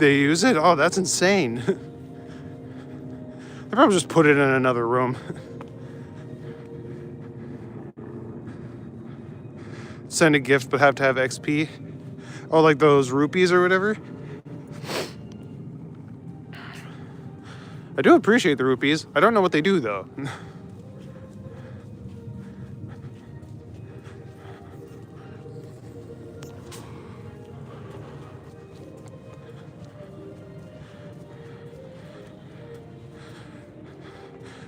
they use it? Oh, that's insane. They probably just put it in another room. Send a gift but have to have XP. Oh, like those rupees or whatever? I do appreciate the rupees. I don't know what they do though.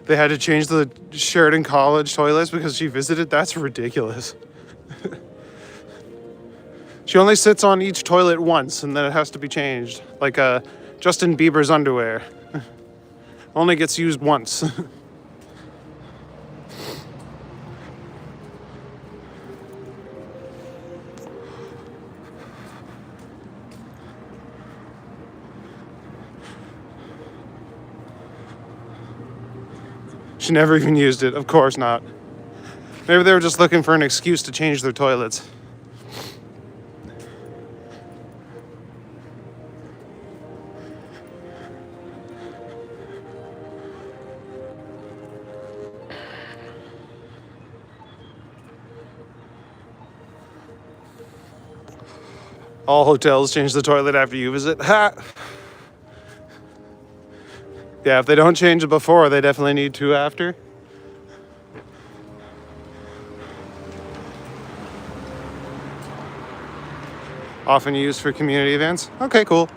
They had to change the Sheridan College toilets because she visited? That's ridiculous. She only sits on each toilet once and then it has to be changed. Like Justin Bieber's underwear. Only gets used once. She never even used it. Of course not. Maybe they were just looking for an excuse to change their toilets. All hotels change the toilet after you visit. Ha! Yeah, if they don't change it before, they definitely need to after. Often used for community events. Okay, cool.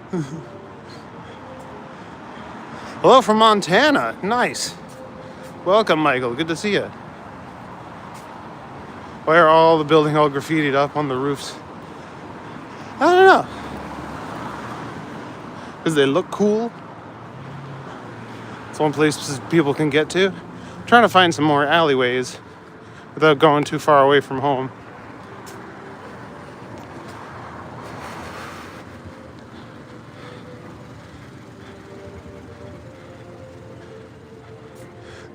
Hello from Montana. Nice. Welcome, Michael. Good to see you. Why are all the buildings all graffitied up on the roofs? I don't know. Because they look cool. It's one place people can get to. I'm trying to find some more alleyways without going too far away from home.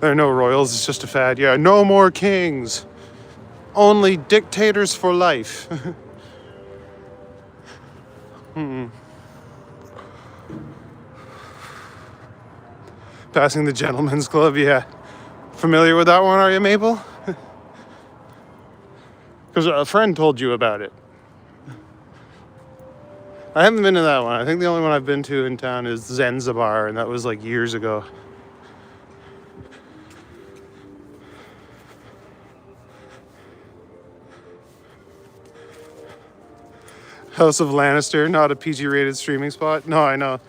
There are no royals, it's just a fad. Yeah, no more kings. Only dictators for life. Passing the Gentleman's Club, yeah. Familiar with that one, are you, Mabel? Because a friend told you about it. I haven't been to that one. I think the only one I've been to in town is Zanzibar, and that was like years ago. House of Lannister, not a PG-rated streaming spot. No, I know.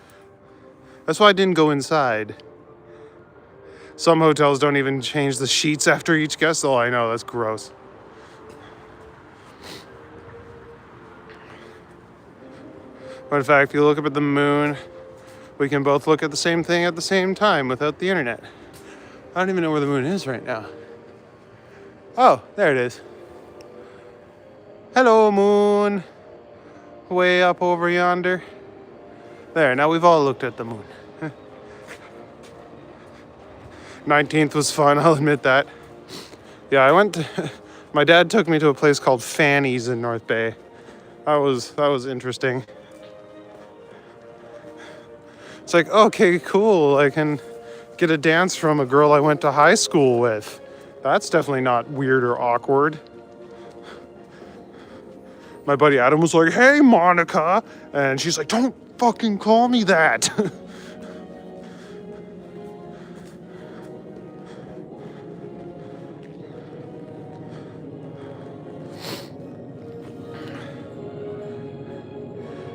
That's why I didn't go inside. Some hotels don't even change the sheets after each guest. Oh, I know, that's gross. But in fact, if you look up at the moon, we can both look at the same thing at the same time without the internet. I don't even know where the moon is right now. Oh, there it is. Hello, moon. Way up over yonder. There, now we've all looked at the moon. 19th was fun, I'll admit that. Yeah, my dad took me to a place called Fanny's in North Bay. That was interesting. It's like, okay, cool, I can get a dance from a girl I went to high school with. That's definitely not weird or awkward. My buddy Adam was like, hey, Monica. And she's like, don't fucking call me that.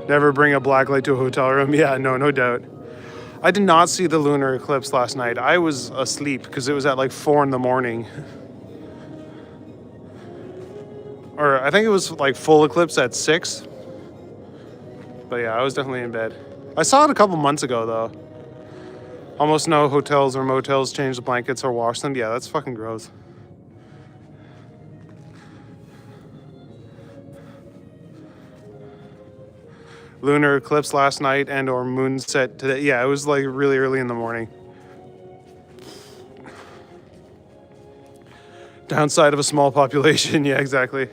Never bring a black light to a hotel room. Yeah, no doubt. I did not see the lunar eclipse last night. I was asleep because it was at like 4 a.m. Or I think it was like full eclipse at 6. But yeah, I was definitely in bed. I saw it a couple months ago though. Almost no hotels or motels change the blankets or wash them. Yeah, that's fucking gross. Lunar eclipse last night and or moonset today. Yeah, it was like really early in the morning. Downside of a small population. Yeah, exactly.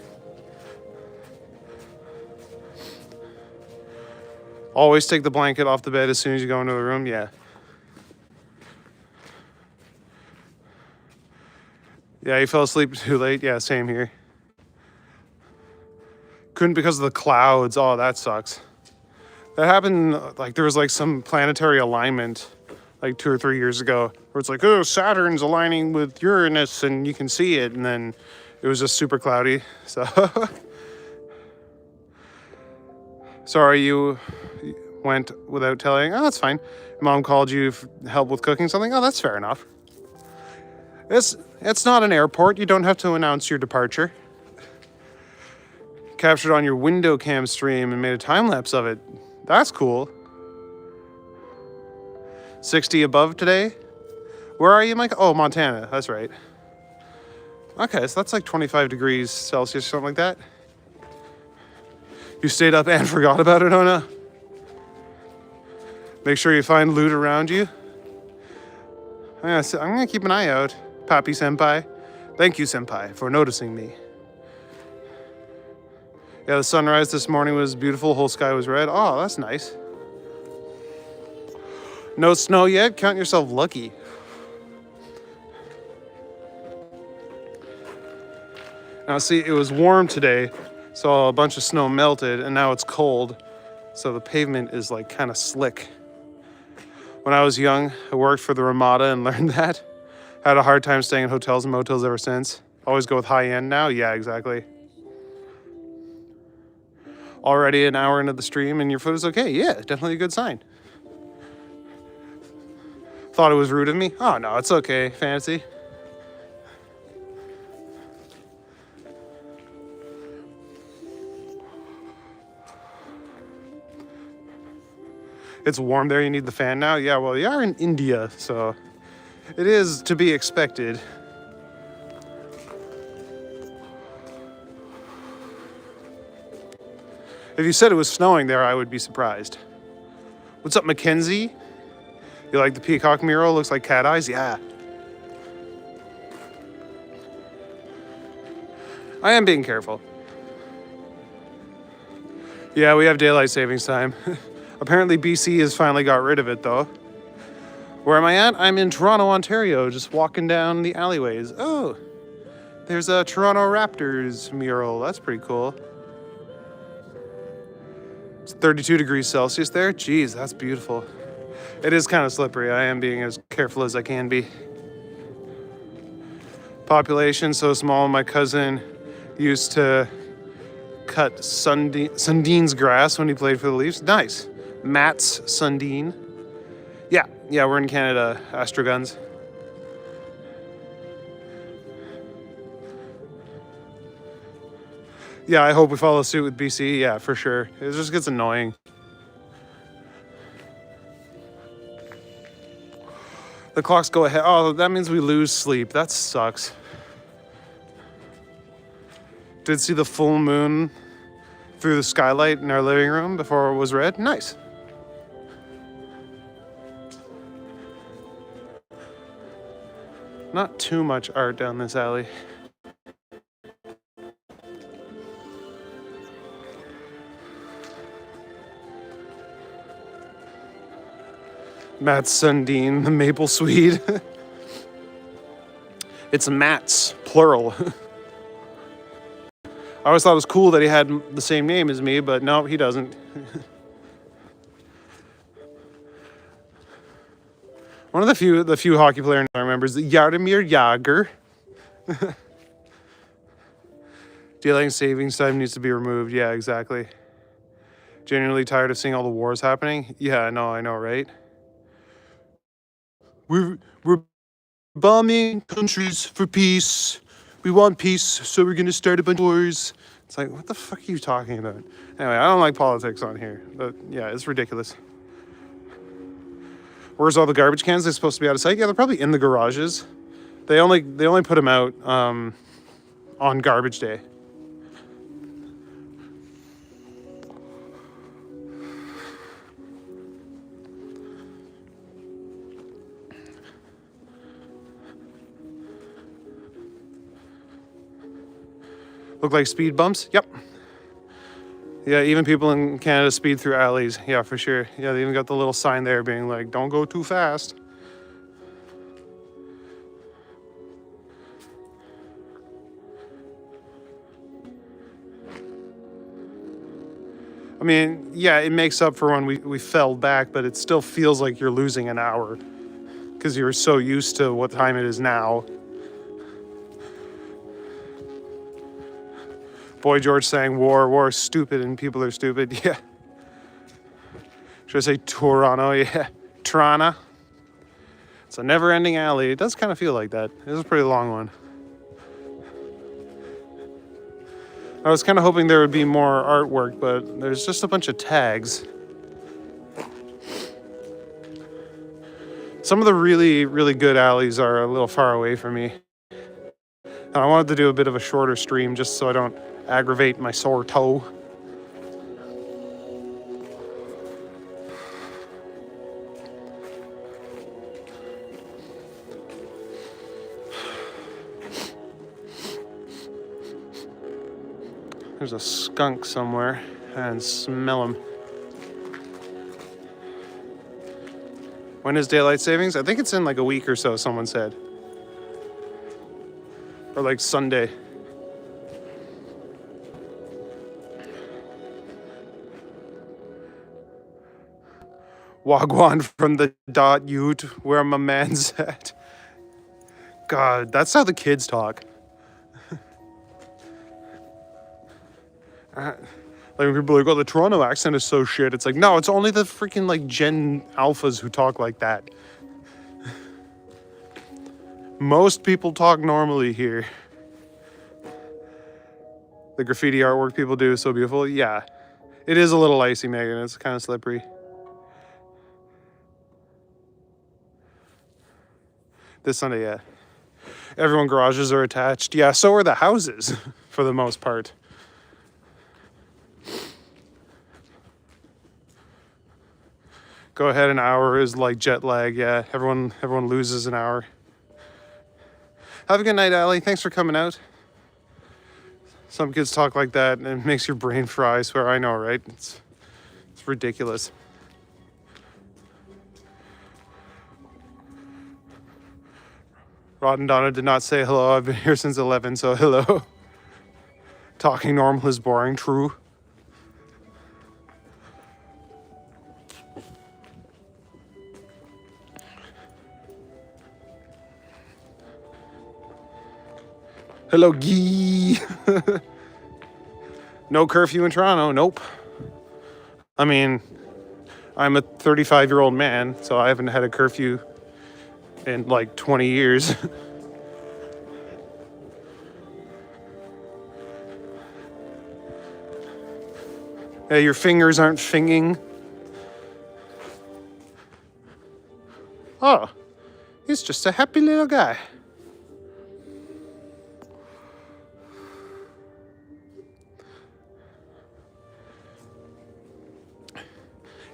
Always take the blanket off the bed as soon as you go into the room. Yeah. Yeah, you fell asleep too late. Yeah, same here. Couldn't because of the clouds. Oh, that sucks. That happened, like there was like some planetary alignment like 2 or 3 years ago where it's like, oh, Saturn's aligning with Uranus and you can see it. And then it was just super cloudy. So sorry you went without telling. Oh, that's fine. Mom called you for help with cooking something. Oh, that's fair enough. It's not an airport. You don't have to announce your departure. Captured on your window cam stream and made a time lapse of it. That's cool. 60 above today. Where are you, Mike? Oh, Montana. That's right. Okay, so that's like 25 degrees Celsius, something like that. You stayed up and forgot about it, oh no? Make sure you find loot around you. I'm gonna keep an eye out, Papi Senpai. Thank you, Senpai, for noticing me. Yeah, the sunrise this morning was beautiful. Whole sky was red. Oh, that's nice. No snow yet? Count yourself lucky. Now, see, it was warm today, so a bunch of snow melted, and now it's cold, so the pavement is like kind of slick. When I was young, I worked for the Ramada and learned that. Had a hard time staying in hotels and motels ever since. Always go with high end now. Yeah, exactly. Already an hour into the stream and your foot is okay. Yeah, definitely a good sign. Thought it was rude of me. Oh no, it's okay, fancy. It's warm there, you need the fan now? Yeah, well, you are in India, so it is to be expected. If you said it was snowing there, I would be surprised. What's up, Mackenzie? You like the peacock mural? Looks like cat eyes? Yeah. I am being careful. Yeah, we have daylight savings time. Apparently BC has finally got rid of it, though. Where am I at? I'm in Toronto, Ontario, just walking down the alleyways. Oh, there's a Toronto Raptors mural. That's pretty cool. It's 32 degrees Celsius there. Jeez, that's beautiful. It is kind of slippery. I am being as careful as I can be. Population so small, my cousin used to cut Sundin's grass when he played for the Leafs. Nice. Mats Sundin. Yeah, we're in Canada, Astro Guns. Yeah, I hope we follow suit with BC. Yeah, for sure. It just gets annoying. The clocks go ahead. Oh, that means we lose sleep. That sucks. Did see the full moon through the skylight in our living room before it was red. Nice. Not too much art down this alley. Matt Sundin, the maple Swede. It's Matt's, plural. I always thought it was cool that he had the same name as me, but no, he doesn't. One of the few hockey players I remember is Jaromir Jagr. Daylight savings time needs to be removed. Yeah, exactly. Genuinely tired of seeing all the wars happening. Yeah, I know, right? We're bombing countries for peace. We want peace, so we're gonna start a bunch of wars. It's like, what the fuck are you talking about? Anyway, I don't like politics on here, but yeah, it's ridiculous. Where's all the garbage cans? They're supposed to be out of sight. Yeah, they're probably in the garages. They only put them out on garbage day. Look like speed bumps? Yep. Yeah, even people in Canada speed through alleys. Yeah, for sure. Yeah, they even got the little sign there being like, don't go too fast. I mean, yeah, it makes up for when we fell back, but it still feels like you're losing an hour because you're so used to what time it is now. Boy George saying war is stupid and people are stupid. Yeah. Should I say Toronto? Yeah. Toronto. It's a never-ending alley. It does kind of feel like that. It is a pretty long one. I was kind of hoping there would be more artwork, but there's just a bunch of tags. Some of the really, really good alleys are a little far away from me. And I wanted to do a bit of a shorter stream just so I don't aggravate my sore toe. There's a skunk somewhere and smell him. When is daylight savings? I think it's in like a week or so, someone said. Or like Sunday. Wagwan from the dot ute, where my man's at. God, that's how the kids talk. Like when people are like, oh, the Toronto accent is so shit. It's like, no, it's only the freaking like Gen Alphas who talk like that. Most people talk normally here. The graffiti artwork people do is so beautiful. Yeah, it is a little icy, Megan. It's kind of slippery. This Sunday, yeah. Everyone garages are attached. Yeah, so are the houses for the most part. Go ahead, an hour is like jet lag. Yeah, everyone loses an hour. Have a good night, Allie. Thanks for coming out. Some kids talk like that and it makes your brain fry. I swear, I know, right? It's ridiculous. Rod and Donna did not say hello. I've been here since 11, so hello. Talking normal is boring. True. Hello, Gee. No curfew in Toronto, nope. I mean, I'm a 35-year-old man, so I haven't had a curfew in like 20 years. Hey, your fingers aren't finging. Oh, he's just a happy little guy.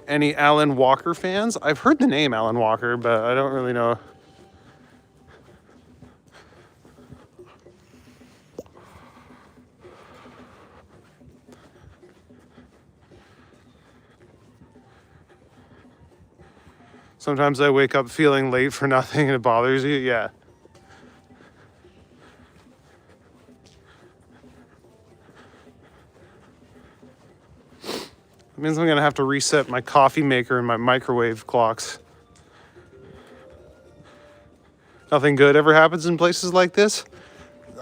Any Alan Walker fans? I've heard the name Alan Walker, but I don't really know. Sometimes I wake up feeling late for nothing and it bothers you. Yeah. It means I'm gonna have to reset my coffee maker and my microwave clocks. Nothing good ever happens in places like this.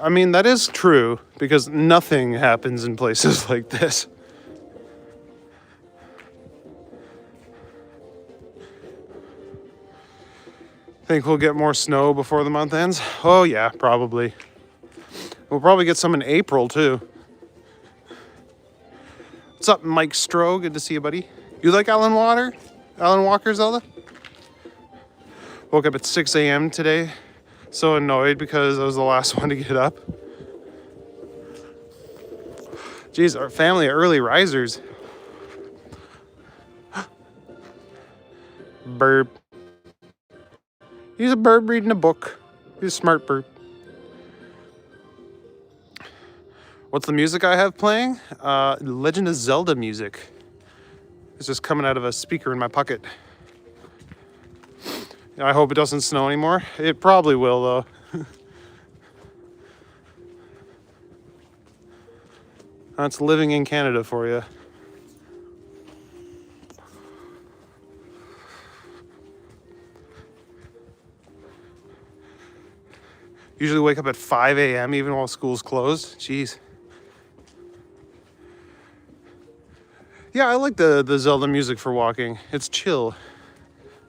I mean, that is true, because nothing happens in places like this. Think we'll get more snow before the month ends? Oh yeah, probably. We'll probably get some in April too. What's up, Mike Stroh? Good to see you, buddy. You like Alan Walker, Zelda? Woke up at 6 a.m. today. So annoyed because I was the last one to get up. Jeez, our family are early risers. Burp. He's a bird reading a book. He's a smart bird. What's the music I have playing? Legend of Zelda music. It's just coming out of a speaker in my pocket. I hope it doesn't snow anymore. It probably will, though. That's living in Canada for you. Usually wake up at 5 a.m. even while school's closed. Jeez. Yeah, I like the Zelda music for walking. It's chill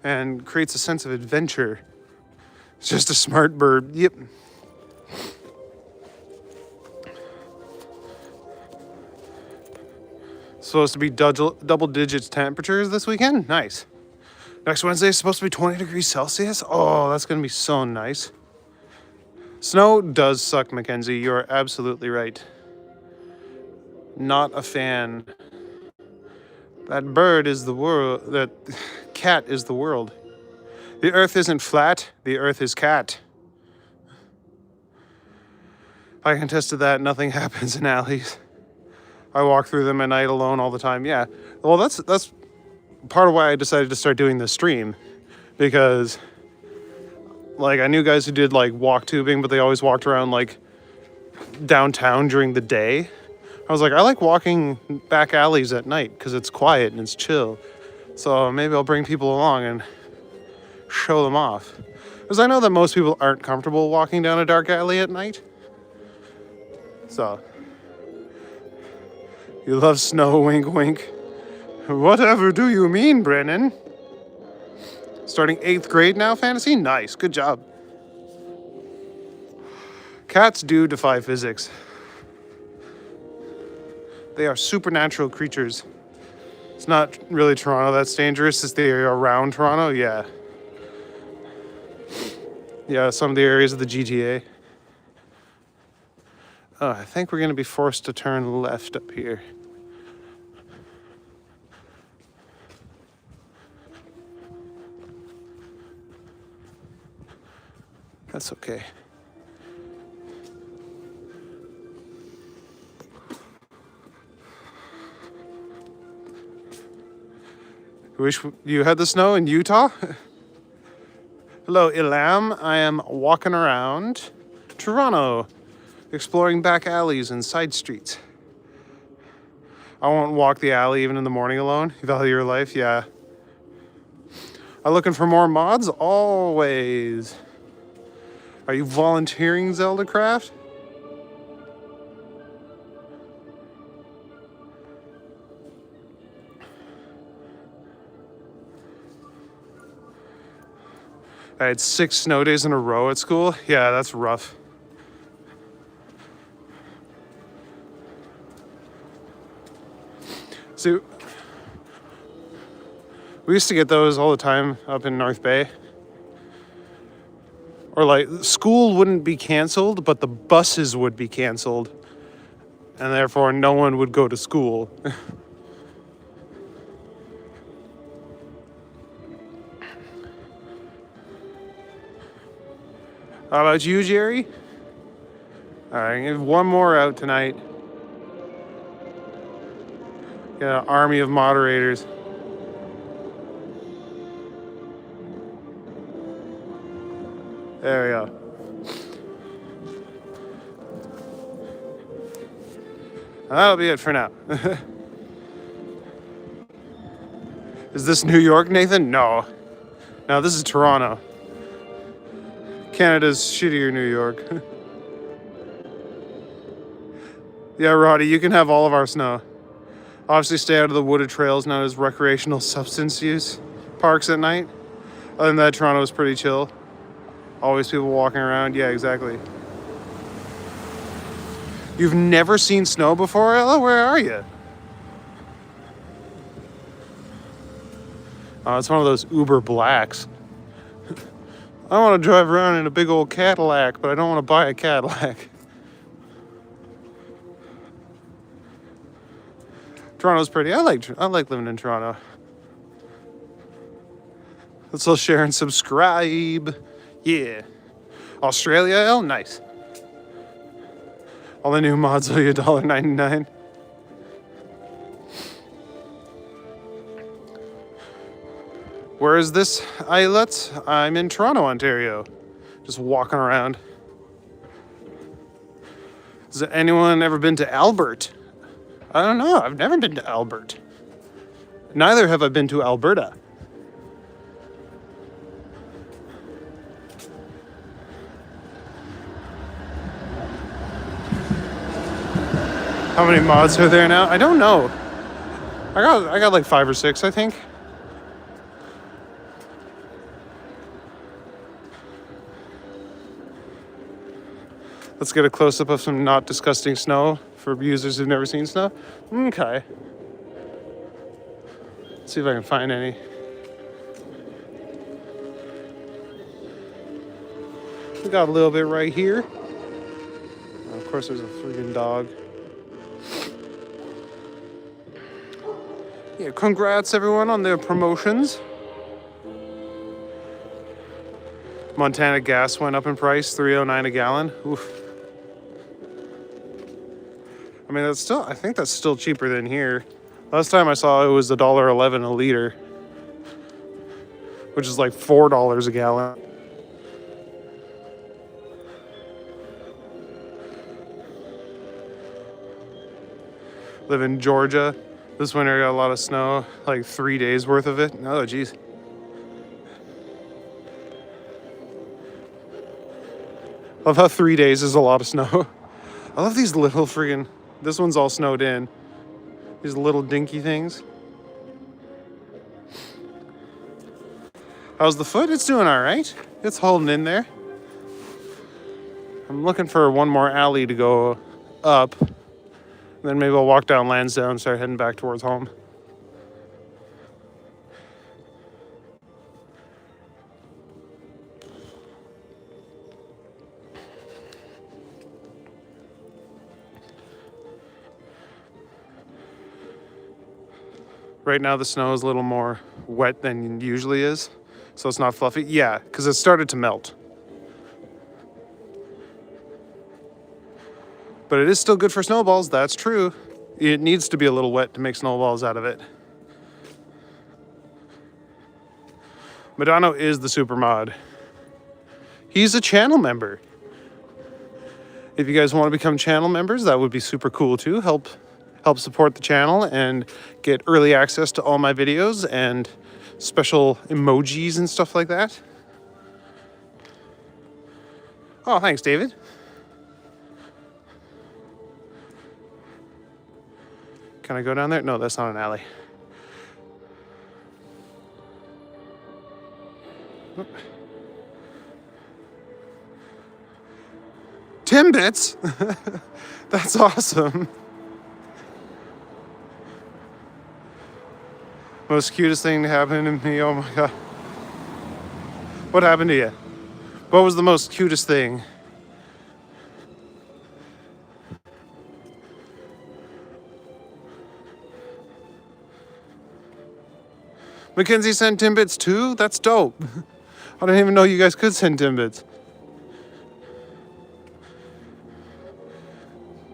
and creates a sense of adventure. It's just a smart bird. Yep. Supposed to be double digits temperatures this weekend. Nice. Next Wednesday is supposed to be 20 degrees Celsius. Oh, that's going to be so nice. Snow does suck, Mackenzie. You're absolutely right. Not a fan. That bird is the world. That cat is the world. The earth isn't flat. The earth is cat. I can attest to that. Nothing happens in alleys. I walk through them at night alone all the time. Yeah. Well, that's part of why I decided to start doing this stream, because like I knew guys who did like walk tubing, but they always walked around like downtown during the day. I was like, I like walking back alleys at night because it's quiet and it's chill. So maybe I'll bring people along and show them off. Because I know that most people aren't comfortable walking down a dark alley at night. So, you love snow, wink, wink. Whatever do you mean, Brennan? Starting 8th grade now, fantasy? Nice, good job. Cats do defy physics. They are supernatural creatures. It's not really Toronto that's dangerous, it's the area around Toronto, yeah. Yeah, some of the areas of the GTA. Oh, I think we're gonna be forced to turn left up here. That's okay. Wish you had the snow in Utah? Hello, Ilam. I am walking around Toronto, exploring back alleys and side streets. I won't walk the alley even in the morning alone. You value your life? Yeah. I'm looking for more mods? Always. Are you volunteering, Zelda Craft? I had 6 snow days in a row at school. Yeah, that's rough. So we used to get those all the time up in North Bay. Or like, school wouldn't be canceled, but the buses would be canceled. And therefore, no one would go to school. How about you, Jerry? All right, give one more out tonight. Got an army of moderators. There we go. That'll be it for now. Is this New York, Nathan? No. No, this is Toronto. Canada's shittier New York. Yeah, Roddy, you can have all of our snow. Obviously stay out of the wooded trails known as recreational substance use parks at night. Other than that, Toronto is pretty chill. Always people walking around. Yeah, exactly. You've never seen snow before, Ella? Where are you? Oh, it's one of those Uber Blacks. I want to drive around in a big old Cadillac, but I don't want to buy a Cadillac. Toronto's pretty. I like living in Toronto. Let's all share and subscribe. Yeah. Australia, oh nice. All the new mods will be $1.99. Where is this islet? I'm in Toronto, Ontario. Just walking around. Has anyone ever been to Albert? I don't know. I've never been to Albert. Neither have I been to Alberta. How many mods are there now? I don't know. I got like 5 or 6, I think. Let's get a close-up of some not disgusting snow for users who've never seen snow. Okay. Let's see if I can find any. We got a little bit right here. Of course, there's a freaking dog. Yeah, congrats everyone on their promotions. Montana gas went up in price, $3.09 a gallon. Oof. I mean, I think that's still cheaper than here. Last time I saw it was $1.11 a liter, which is like $4 a gallon. Live in Georgia. This winter got a lot of snow, like 3 days worth of it. Oh, geez. Love how 3 days is a lot of snow. I love these little friggin', this one's all snowed in. These little dinky things. How's the foot? It's doing all right. It's holding in there. I'm looking for one more alley to go up. Then maybe I'll walk down Lansdowne and start heading back towards home. Right now the snow is a little more wet than it usually is, so it's not fluffy. Yeah, because it started to melt. But it is still good for snowballs, that's true. It needs to be a little wet to make snowballs out of it. Madonna is the super mod. He's a channel member. If you guys want to become channel members, that would be super cool too. Help support the channel and get early access to all my videos and special emojis and stuff like that. Oh, thanks, David. Can I go down there? No, that's not an alley. Timbits? That's awesome. Most cutest thing to happen to me. Oh my god. What happened to you? What was the most cutest thing? Mackenzie sent Timbits too? That's dope. I didn't even know you guys could send Timbits.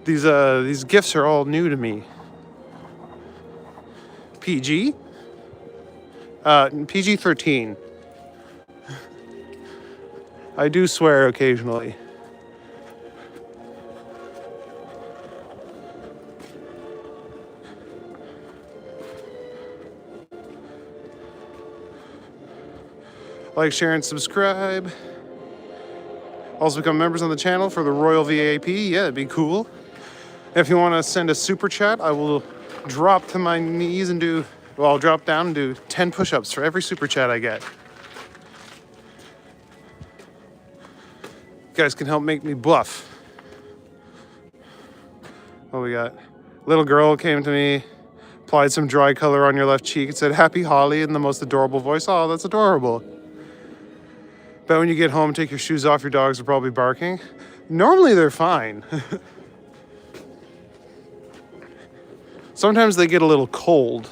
These gifts are all new to me. PG? PG-13. I do swear occasionally. Like, share, and subscribe. Also become members on the channel for the Royal VIP. Yeah, it'd be cool. If you want to send a super chat, I will drop to my knees and do... Well, I'll drop down and do 10 push-ups for every super chat I get. You guys can help make me buff. What we got? Little girl came to me, applied some dry color on your left cheek and said, "Happy Holly," in the most adorable voice. Oh, that's adorable. Bet when you get home, take your shoes off, your dogs are probably barking. Normally they're fine. Sometimes they get a little cold.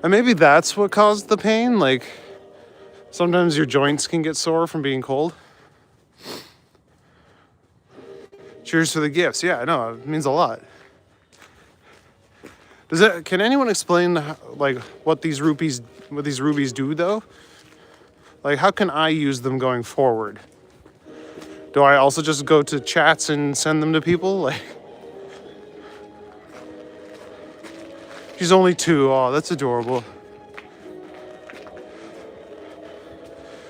And maybe that's what caused the pain. Like, sometimes your joints can get sore from being cold. Cheers for the gifts. Yeah, I know, it means a lot. Can anyone explain like what these rubies do though? Like, how can I use them going forward? Do I also just go to chats and send them to people? Like, she's only 2. Oh, that's adorable.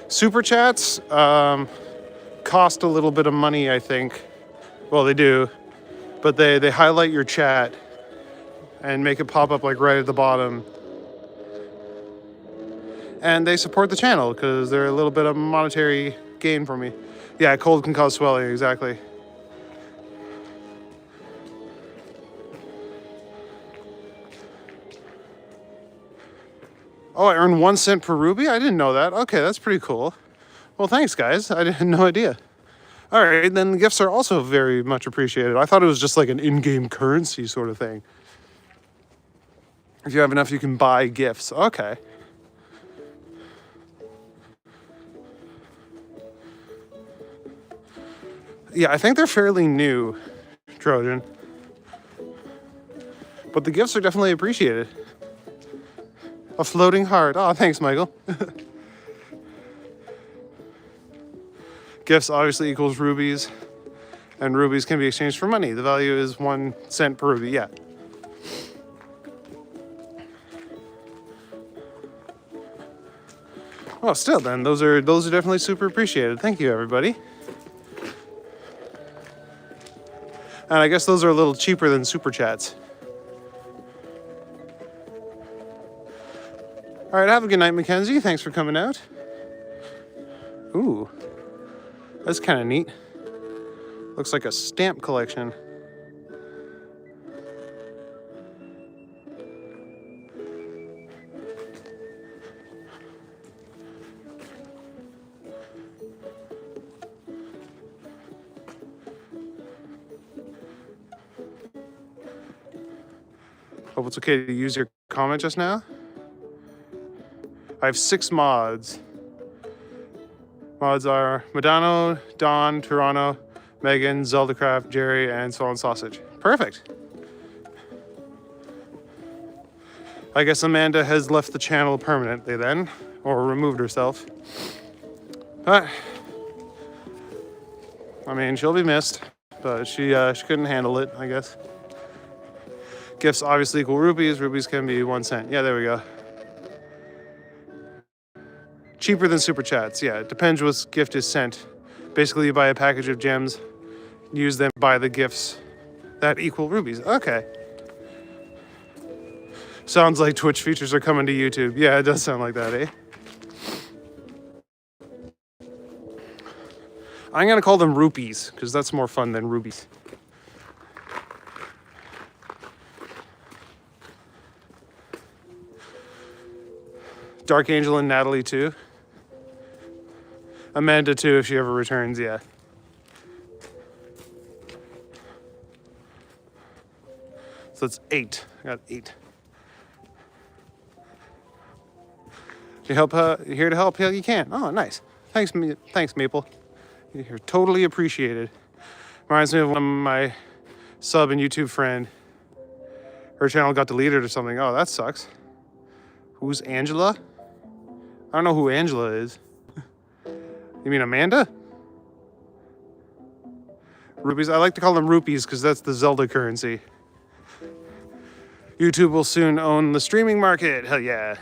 Super chats cost a little bit of money, I think. Well, they do, but they highlight your chat and make it pop up like right at the bottom. And they support the channel because they're a little bit of monetary gain for me. Yeah, cold can cause swelling, exactly. Oh, I earned 1 cent per ruby? I didn't know that. Okay, that's pretty cool. Well, thanks, guys. I had no idea. All right, then the gifts are also very much appreciated. I thought it was just like an in-game currency sort of thing. If you have enough, you can buy gifts. Okay. Yeah, I think they're fairly new, Trojan. But the gifts are definitely appreciated. A floating heart. Oh, thanks, Michael. Gifts obviously equals rubies, and rubies can be exchanged for money. The value is 1 cent per ruby, yeah. Oh, still then, those are definitely super appreciated. Thank you, everybody. And I guess those are a little cheaper than super chats. All right, have a good night, Mackenzie. Thanks for coming out. Ooh. That's kind of neat. Looks like a stamp collection. Hope it's okay to use your comment just now. I have 6 mods. Mods are Madano, Don, Toronto, Megan, Zeldacraft, Jerry, and Stolen Sausage. Perfect. I guess Amanda has left the channel permanently then, or removed herself. But, I mean, she'll be missed, but she couldn't handle it, I guess. Gifts obviously equal rupees. Rupees can be 1 cent. Yeah, there we go. Cheaper than super chats. Yeah, it depends what gift is sent. Basically, you buy a package of gems, use them, buy the gifts that equal rubies. Okay. Sounds like Twitch features are coming to YouTube. Yeah, it does sound like that, eh? I'm gonna call them rupees because that's more fun than rubies. Dark Angel and Natalie too. Amanda too if she ever returns, yeah. So that's 8. I got 8. You help? You here to help? You can. Oh, nice. Thanks, Maple. You're totally appreciated. Reminds me of one of my sub and YouTube friend. Her channel got deleted or something. Oh, that sucks. Who's Angela? I don't know who Angela is. You mean Amanda? Rupees. I like to call them rupees because that's the Zelda currency. YouTube will soon own the streaming market. Hell yeah.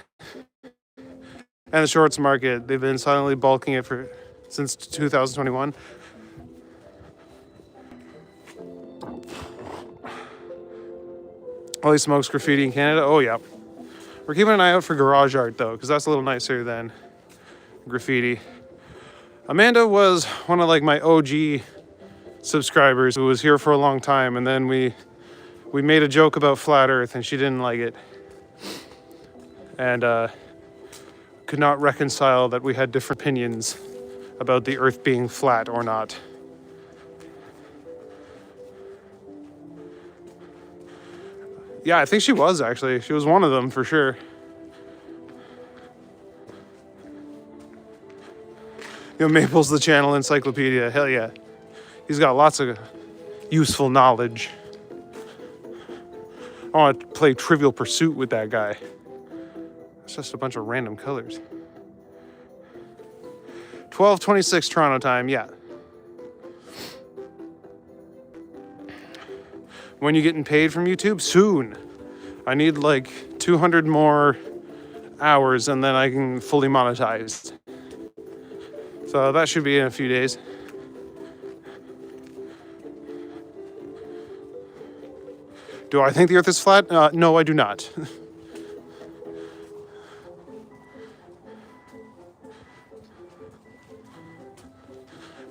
And the shorts market. They've been silently bulking it since 2021. Holy smokes, graffiti in Canada. Oh yeah. We're keeping an eye out for garage art though, because that's a little nicer than graffiti. Amanda was one of like my OG subscribers who was here for a long time, and then we made a joke about flat earth and she didn't like it. And could not reconcile that we had different opinions about the earth being flat or not. Yeah, I think she was actually. She was one of them for sure. You know, Maple's the channel encyclopedia. Hell yeah. He's got lots of useful knowledge. I want to play Trivial Pursuit with that guy. It's just a bunch of random colors. 12:26 Toronto time, yeah. When you getting paid from YouTube? Soon. I need like 200 more hours and then I can fully monetize. So that should be in a few days. Do I think the earth is flat? No, I do not.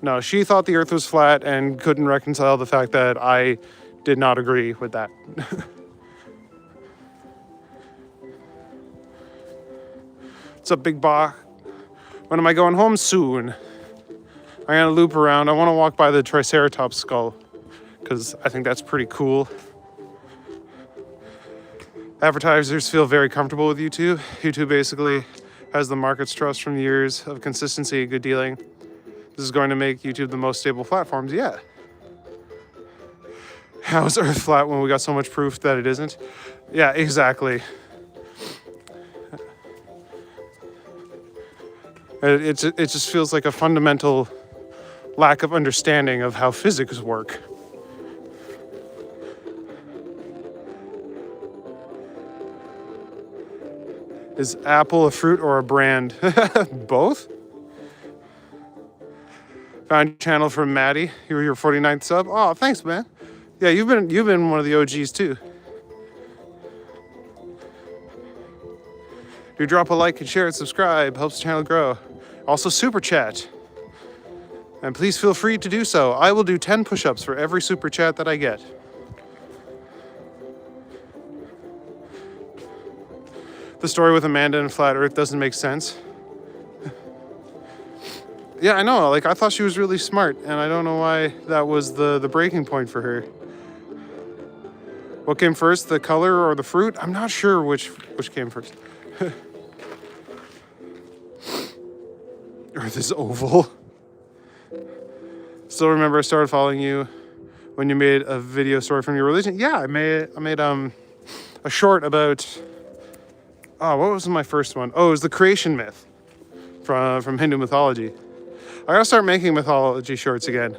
No, she thought the earth was flat and couldn't reconcile the fact that I did not agree with that. What's up, Big Bach? When am I going home? Soon. I'm gonna loop around. I want to walk by the Triceratops skull because I think that's pretty cool. Advertisers feel very comfortable with YouTube. YouTube basically has the market's trust from years of consistency, good dealing. This is going to make YouTube the most stable platforms. Yeah. How is Earth flat when we got so much proof that it isn't? Yeah, exactly. It just feels like a fundamental lack of understanding of how physics work. Is Apple a fruit or a brand? Both? Found your channel from Maddie. You were your 49th sub. Oh, thanks, man. Yeah, you've been one of the OGs too. Do drop a like and share and subscribe. Helps the channel grow. Also super chat. And please feel free to do so. I will do 10 push-ups for every super chat that I get. The story with Amanda and Flat Earth doesn't make sense. Yeah, I know. Like, I thought she was really smart, and I don't know why that was the breaking point for her. What came first, the color or the fruit? I'm not sure which came first. Earth is oval. Still remember I started following you when you made a video story from your religion. Yeah, I made a short about. Oh, what was my first one? Oh, it was the creation myth from Hindu mythology. I gotta start making mythology shorts again.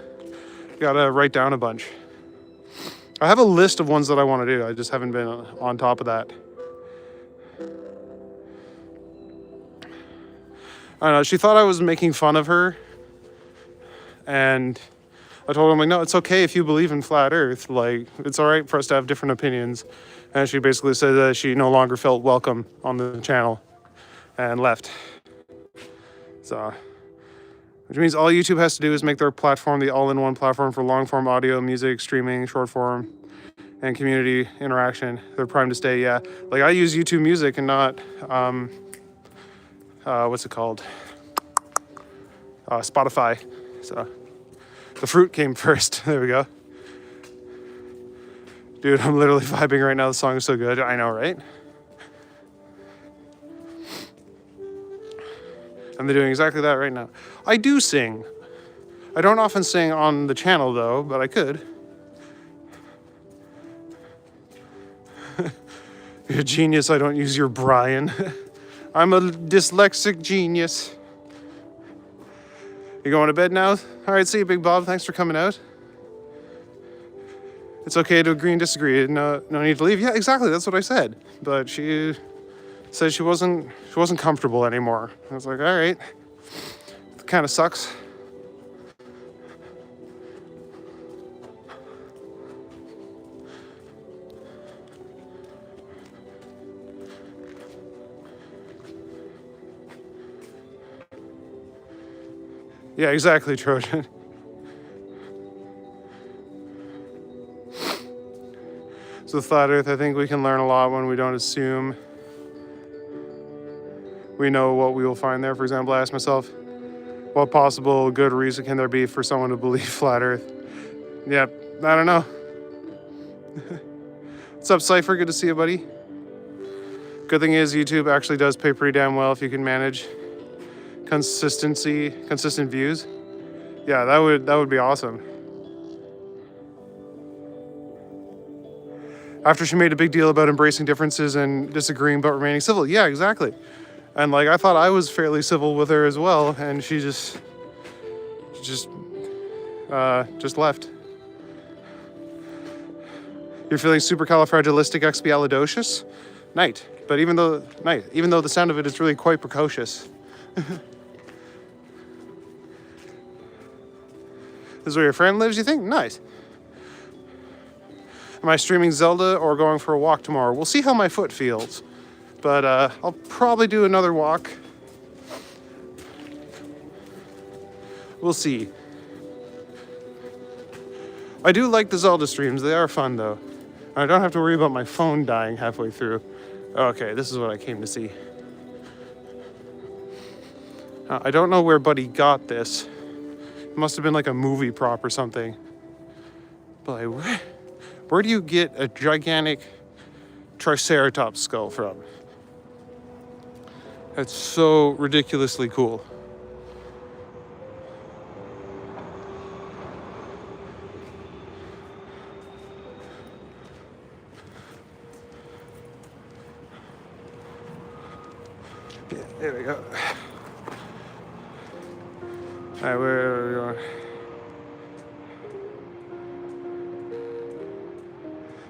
Gotta write down a bunch. I have a list of ones that I want to do. I just haven't been on top of that. I don't know. She thought I was making fun of her. And I told her, like, no, it's okay if you believe in flat earth. Like, it's all right for us to have different opinions. And she basically said that she no longer felt welcome on the channel and left. So which means all YouTube has to do is make their platform the all-in-one platform for long-form audio, music, streaming, short-form, and community interaction. They're primed to stay, yeah. Like, I use YouTube Music and not, what's it called? Spotify. So, the fruit came first. There we go. Dude, I'm literally vibing right now. The song is so good. I know, right? And they're doing exactly that right now. I do sing. I don't often sing on the channel, though, but I could. You're a genius. I don't use your Brian. I'm a dyslexic genius. You going to bed now? All right, see you, Big Bob. Thanks for coming out. It's okay to agree and disagree. No need to leave. Yeah, exactly. That's what I said. But she said she wasn't comfortable anymore. I was like, all right. It kind of sucks. Yeah, exactly, Trojan. So with Flat Earth, I think we can learn a lot when we don't assume we know what we will find there. For example, I asked myself, what possible good reason can there be for someone to believe Flat Earth? Yeah, I don't know. What's up, Cypher? Good to see you, buddy. Good thing is YouTube actually does pay pretty damn well if you can manage consistent views. Yeah, that would be awesome. After she made a big deal about embracing differences and disagreeing but remaining civil. Yeah, exactly. And like, I thought I was fairly civil with her as well, and she just left. You're feeling supercalifragilisticexpialidocious? Night. But even though the sound of it is really quite precocious. This is where your friend lives, you think? Nice. Am I streaming Zelda or going for a walk tomorrow? We'll see how my foot feels. But I'll probably do another walk. We'll see. I do like the Zelda streams. They are fun, though. I don't have to worry about my phone dying halfway through. Okay, this is what I came to see. I don't know where Buddy got this. It must have been like a movie prop or something. But like, where do you get a gigantic Triceratops skull from? That's so ridiculously cool. Yeah, there we go. All right, where are we going?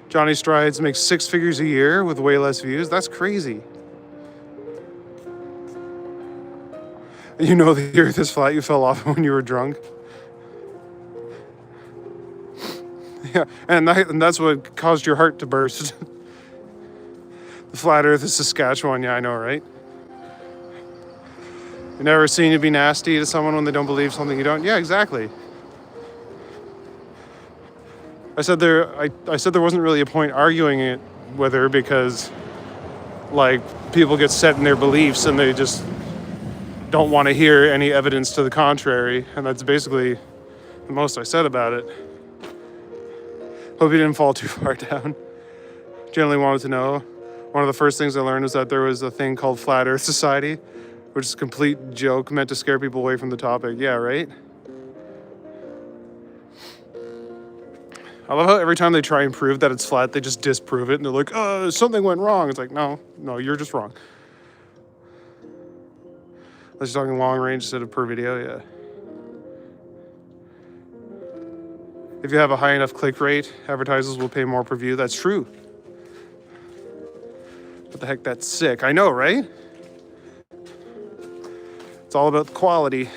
Johnny Strides makes 6 figures a year with way less views. That's crazy. You know the earth is flat. You fell off when you were drunk. Yeah, and that's what caused your heart to burst. The flat earth is Saskatchewan. Yeah, I know, right? You never seen you be nasty to someone when they don't believe something you don't? Yeah, exactly. I said there wasn't really a point arguing it with her because, like, people get set in their beliefs and they just don't want to hear any evidence to the contrary, and that's basically the most I said about it. Hope you didn't fall too far down. Generally wanted to know. One of the first things I learned was that there was a thing called Flat Earth Society, which is a complete joke meant to scare people away from the topic. Yeah, right? I love how every time they try and prove that it's flat, they just disprove it, and they're like, something went wrong. It's like, no, you're just wrong. Unless you're talking long range instead of per video, yeah. If you have a high enough click rate, advertisers will pay more per view. That's true. What the heck, that's sick. I know, right? It's all about the quality.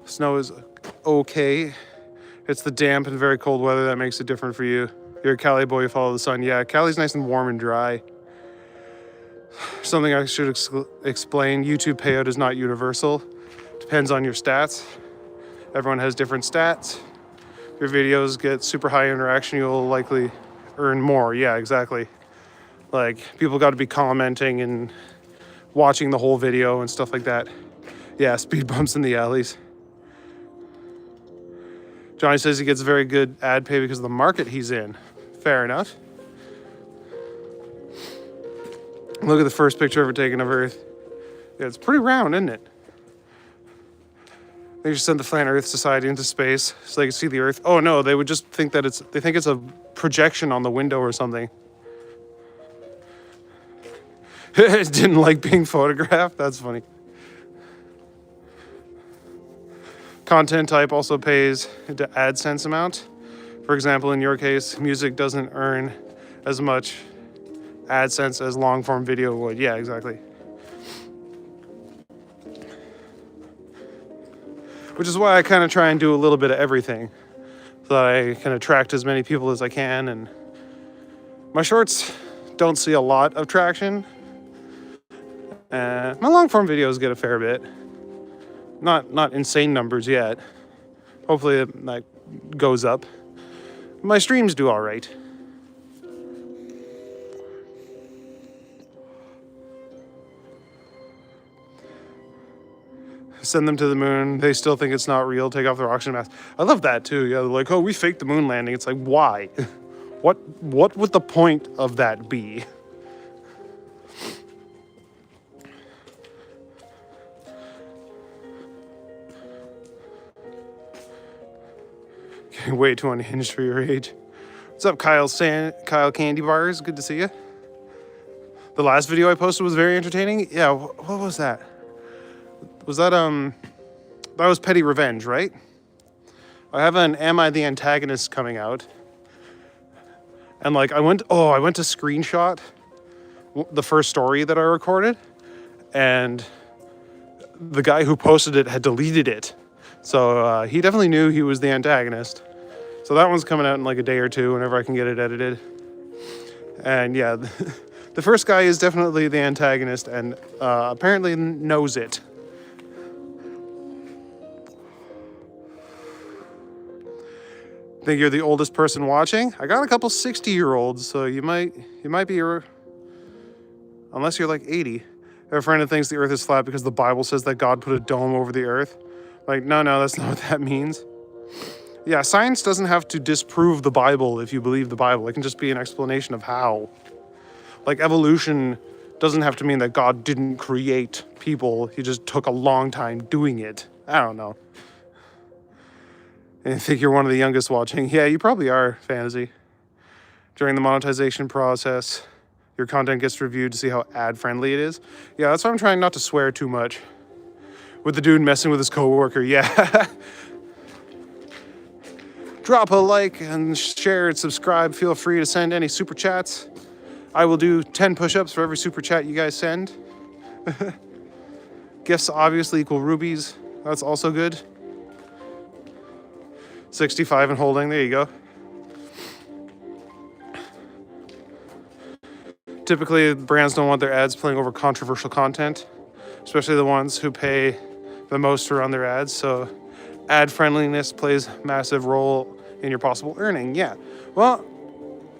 Snow is okay. It's the damp and very cold weather that makes it different for you. You're a Cali boy, you follow the sun. Yeah, Cali's nice and warm and dry. Something I should explain, YouTube payout is not universal. Depends on your stats. Everyone has different stats. If your videos get super high interaction, you'll likely earn more. Yeah, exactly. Like, people got to be commenting and watching the whole video and stuff like that. Yeah, speed bumps in the alleys. Johnny says he gets very good ad pay because of the market he's in. Fair enough. Look at the first picture ever taken of Earth. Yeah, it's pretty round, isn't it? They just sent the Flat Earth Society into space so they could see the Earth. Oh no, they would just think that they think it's a projection on the window or something. It didn't like being photographed. That's funny. Content type also pays into AdSense amount. For example, in your case, music doesn't earn as much AdSense as long form video would. Yeah, exactly. Which is why I kind of try and do a little bit of everything so that I can attract as many people as I can. And my shorts don't see a lot of traction. My long form videos get a fair bit. Not insane numbers yet. Hopefully that goes up. My streams do all right. Send them to the moon. They still think it's not real. Take off their oxygen mask. I love that too. Yeah, they're like, oh, we faked the moon landing. It's like, why? What would the point of that be? Getting way too unhinged for your age. What's up, Kyle Candy Bars? Good to see you. The last video I posted was very entertaining. Yeah, what was that? Was that that was Petty Revenge, right? I have an Am I the Antagonist coming out. And like I went to screenshot the first story that I recorded, and the guy who posted it had deleted it. So he definitely knew he was the antagonist. So that one's coming out in like a day or two whenever I can get it edited. And yeah, the first guy is definitely the antagonist and apparently knows it. Think you're the oldest person watching? I got a couple 60-year-olds, so you might be, unless you're like 80. I have a friend who thinks the earth is flat because the Bible says that God put a dome over the earth. Like, no, that's not what that means. Yeah, science doesn't have to disprove the Bible if you believe the Bible. It can just be an explanation of how. Like, evolution doesn't have to mean that God didn't create people. He just took a long time doing it. I don't know. And I think you're one of the youngest watching. Yeah, you probably are, Fantasy. During the monetization process, your content gets reviewed to see how ad-friendly it is. Yeah, that's why I'm trying not to swear too much. With the dude messing with his coworker, yeah. Drop a like and share and subscribe. Feel free to send any super chats. I will do 10 push-ups for every super chat you guys send. Gifts obviously equal rubies. That's also good. 65 and holding, there you go. Typically, brands don't want their ads playing over controversial content, especially the ones who pay the most to run their ads. So ad friendliness plays a massive role in your possible earning. Yeah, well,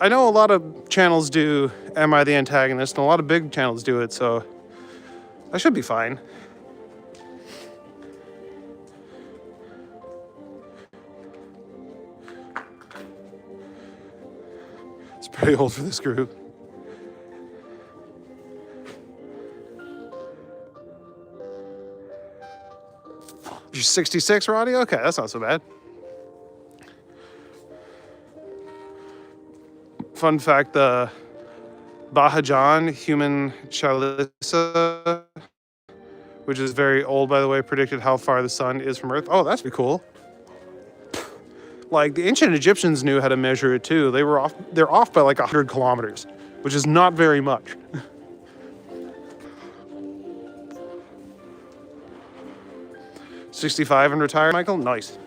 I know a lot of channels do Am I the Antagonist, and a lot of big channels do it, so I should be fine. It's pretty old for this group. You're 66, Roddy? Okay, that's not so bad. Fun fact, the Bahajan human Chalisa, which is very old, by the way, predicted how far the sun is from Earth. Oh, that's pretty cool. Like, the ancient Egyptians knew how to measure it, too. They're off by like 100 kilometers, which is not very much. 65 and retired, Michael? Nice.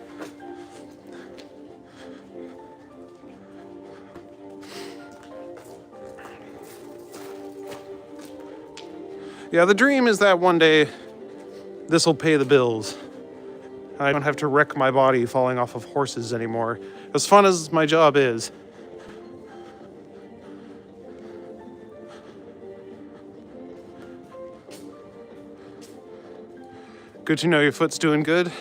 Yeah, the dream is that one day this will pay the bills. I don't have to wreck my body falling off of horses anymore. As fun as my job is. Good to know your foot's doing good.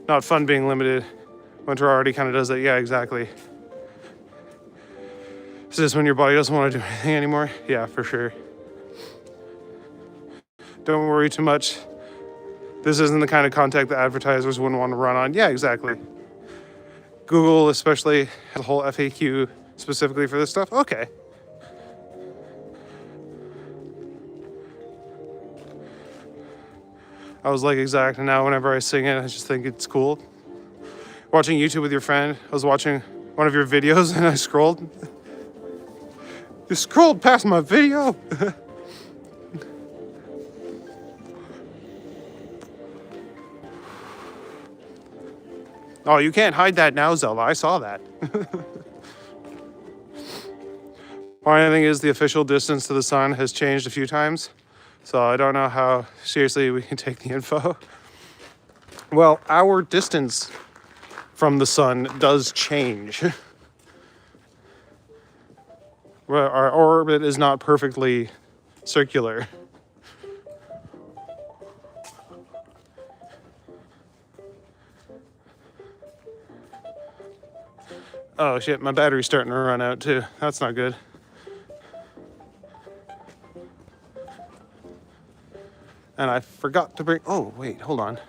Not fun being limited. Winter already kind of does that. Yeah, exactly. Is this when your body doesn't want to do anything anymore? Yeah, for sure. Don't worry too much. This isn't the kind of content that advertisers wouldn't want to run on. Yeah, exactly. Google especially has a whole FAQ specifically for this stuff. Okay. I was like, exact, and now whenever I sing it, I just think it's cool. Watching YouTube with your friend, I was watching one of your videos and I scrolled. You scrolled past my video. Oh, you can't hide that now, Zelda. I saw that. My thing is the official distance to the sun has changed a few times, so I don't know how seriously we can take the info. Well, our distance from the sun does change. Well, our orbit is not perfectly circular. Oh shit, my battery's starting to run out too. That's not good. And I forgot to bring, oh wait, hold on.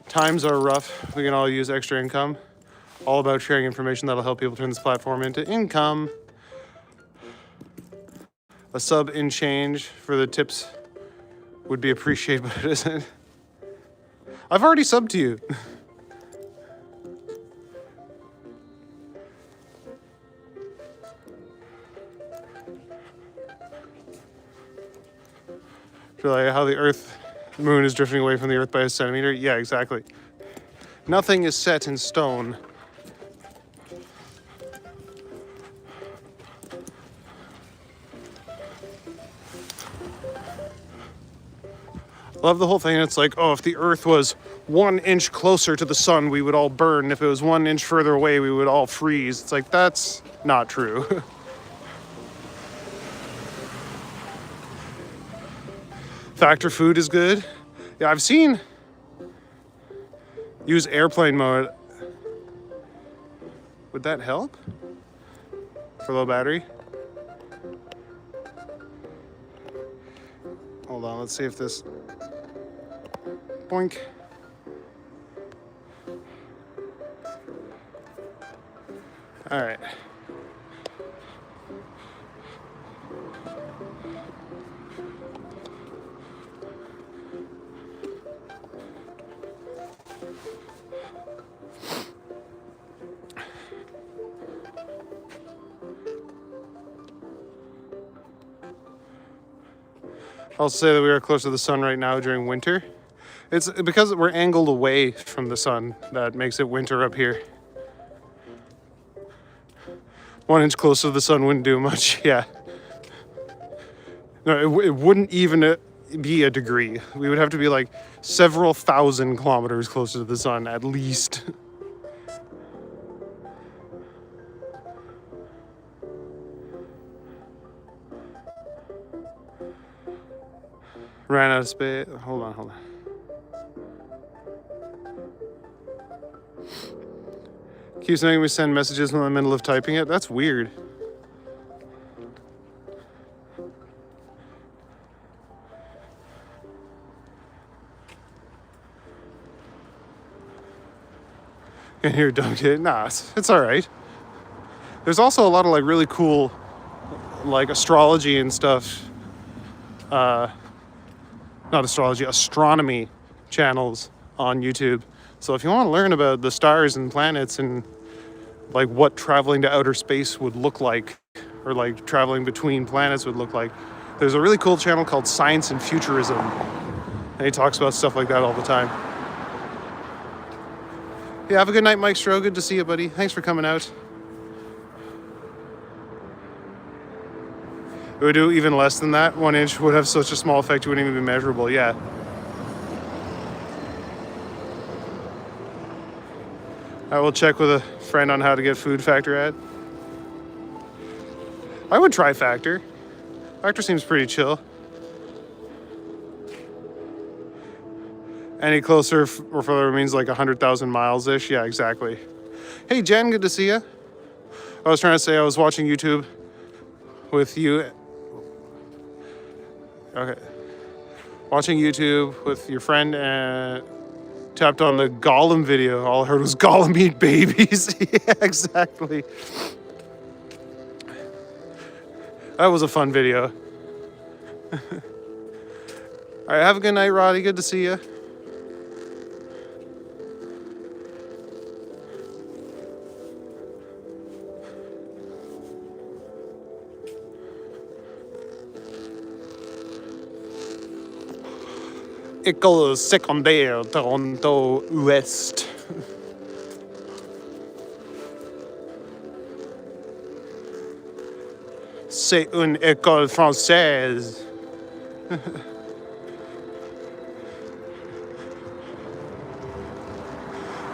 Times are rough. We can all use extra income. All about sharing information that'll help people turn this platform into income. A sub in change for the tips would be appreciated, but it isn't. I've already subbed to you. For like how the moon is drifting away from the earth by a centimeter. Yeah, exactly. Nothing is set in stone. Love the whole thing. It's like, oh, if the earth was 1 inch closer to the sun, we would all burn. If it was 1 inch further away, we would all freeze. It's like, that's not true. Factor food is good. Yeah, I've seen use airplane mode. Would that help? For low battery? Hold on, let's see if this... Boink. All right. I'll say that we are close to the sun right now during winter. It's because we're angled away from the sun that makes it winter up here. 1 inch closer to the sun wouldn't do much, yeah. No, it wouldn't even be a degree. We would have to be like several thousand kilometers closer to the sun, at least. Ran out of space. Hold on. Keeps making me send messages when I'm in the middle of typing it. That's weird. And here, dunked it. Nah, it's all right. There's also a lot of like really cool, like astrology and stuff. Not astrology, astronomy channels on YouTube. So if you want to learn about the stars and planets and like what traveling to outer space would look like, or like traveling between planets would look like, there's a really cool channel called Science and Futurism. And he talks about stuff like that all the time. Yeah, have a good night, Mike Stroh. Good to see you, buddy. Thanks for coming out. It would do even less than that. 1 inch would have such a small effect, it wouldn't even be measurable, yeah. I will check with a friend on how to get food Factor ad. I would try Factor. Factor seems pretty chill. Any closer or further means like 100,000 miles-ish. Yeah, exactly. Hey, Jen, good to see you. I was trying to say I was watching YouTube with you. Okay. Watching YouTube with your friend and tapped on the Gollum video. All I heard was Gollum eat babies. Yeah, exactly. That was a fun video. All right, have a good night, Roddy. Good to see you. École secondaire Toronto Ouest. C'est une école française.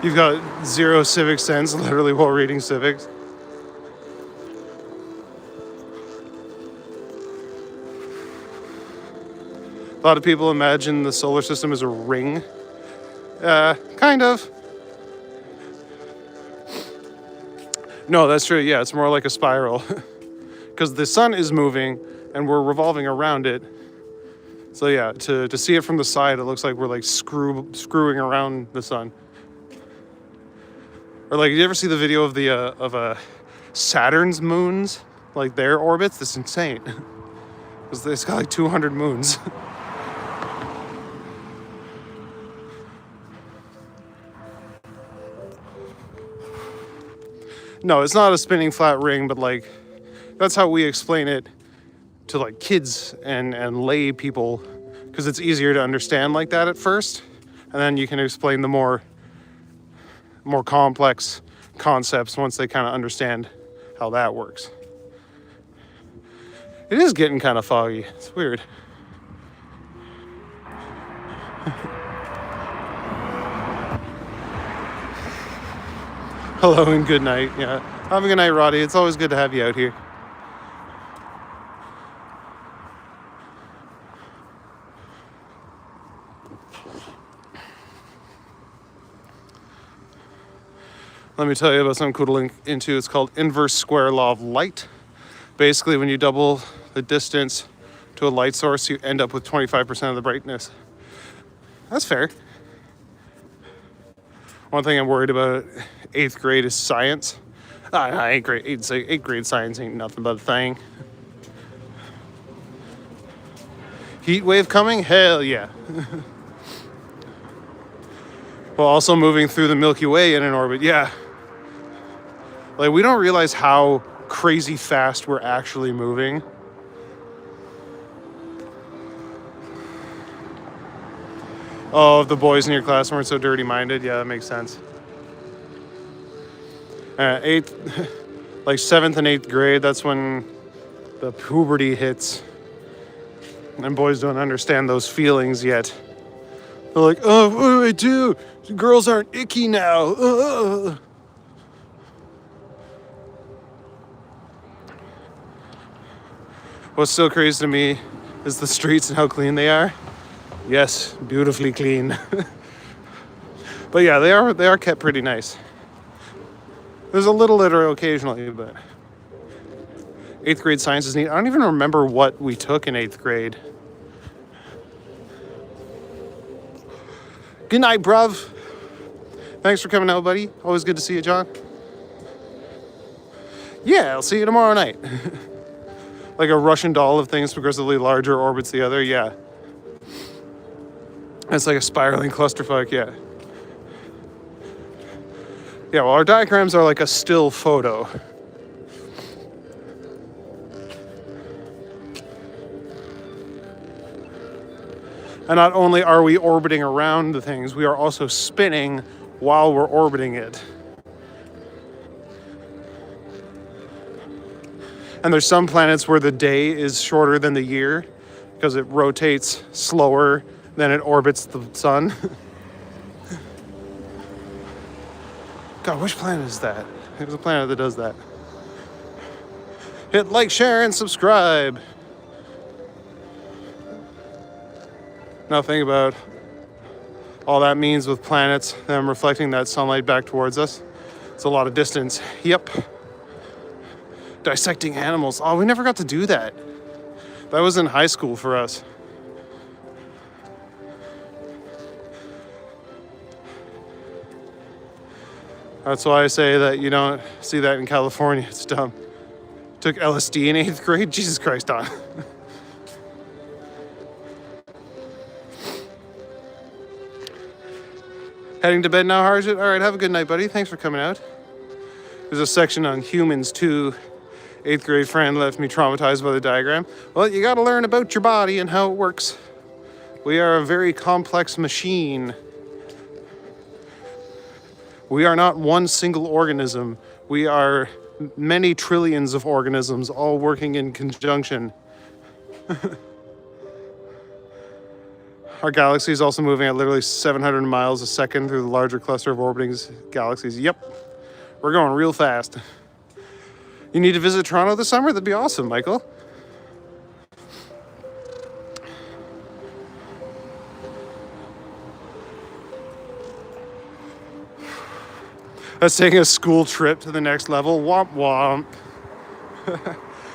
You've got zero civic sense literally while reading civics. A lot of people imagine the solar system as a ring. Kind of. No, that's true. Yeah, it's more like a spiral. Because the sun is moving and we're revolving around it. So yeah, to see it from the side, it looks like we're like screwing around the sun. Or like, you ever see the video of the Saturn's moons, like their orbits? That's insane. Because it's got like 200 moons. No, it's not a spinning flat ring, but like, that's how we explain it to like kids and lay people, because it's easier to understand like that at first, and then you can explain the more complex concepts once they kind of understand how that works. It is getting kind of foggy. It's weird. Hello and good night. Yeah. Have a good night, Roddy. It's always good to have you out here. Let me tell you about something cool to link into. It's called inverse square law of light. Basically, when you double the distance to a light source, you end up with 25% of the brightness. That's fair. One thing I'm worried about 8th grade is science. Eighth grade science ain't nothing but a thing. Heat wave coming? Hell yeah. Well, also moving through the Milky Way in an orbit, yeah. Like, we don't realize how crazy fast we're actually moving. Oh, if the boys in your class weren't so dirty-minded, yeah, that makes sense. 7th and 8th grade, that's when the puberty hits. And boys don't understand those feelings yet. They're like, oh, what do I do? Girls aren't icky now. What's still crazy to me is the streets and how clean they are. Yes, beautifully clean. But yeah, they are kept pretty nice. There's a little litter occasionally, but 8th grade science is neat. I don't even remember what we took in 8th grade. Good night, bruv. Thanks for coming out, buddy. Always good to see you, John. Yeah, I'll see you tomorrow night. Like a Russian doll of things progressively larger orbits the other, yeah. It's like a spiraling clusterfuck, yeah. Yeah, well, our diagrams are like a still photo. And not only are we orbiting around the things, we are also spinning while we're orbiting it. And there's some planets where the day is shorter than the year because it rotates slower than it orbits the sun. God, which planet is that? There's a planet that does that. Hit like, share, and subscribe. Now think about all that means with planets, them reflecting that sunlight back towards us. It's a lot of distance. Yep. Dissecting animals. Oh, we never got to do that. That was in high school for us. That's why I say that you don't see that in California. It's dumb. Took LSD in 8th grade? Jesus Christ, Don. Heading to bed now, Harjit? All right, have a good night, buddy. Thanks for coming out. There's a section on humans, too. 8th grade friend left me traumatized by the diagram. Well, you gotta learn about your body and how it works. We are a very complex machine. We are not one single organism. We are many trillions of organisms all working in conjunction. Our galaxy is also moving at literally 700 miles a second through the larger cluster of orbiting galaxies. Yep, we're going real fast. You need to visit Toronto this summer? That'd be awesome, Michael. That's taking a school trip to the next level. Womp womp.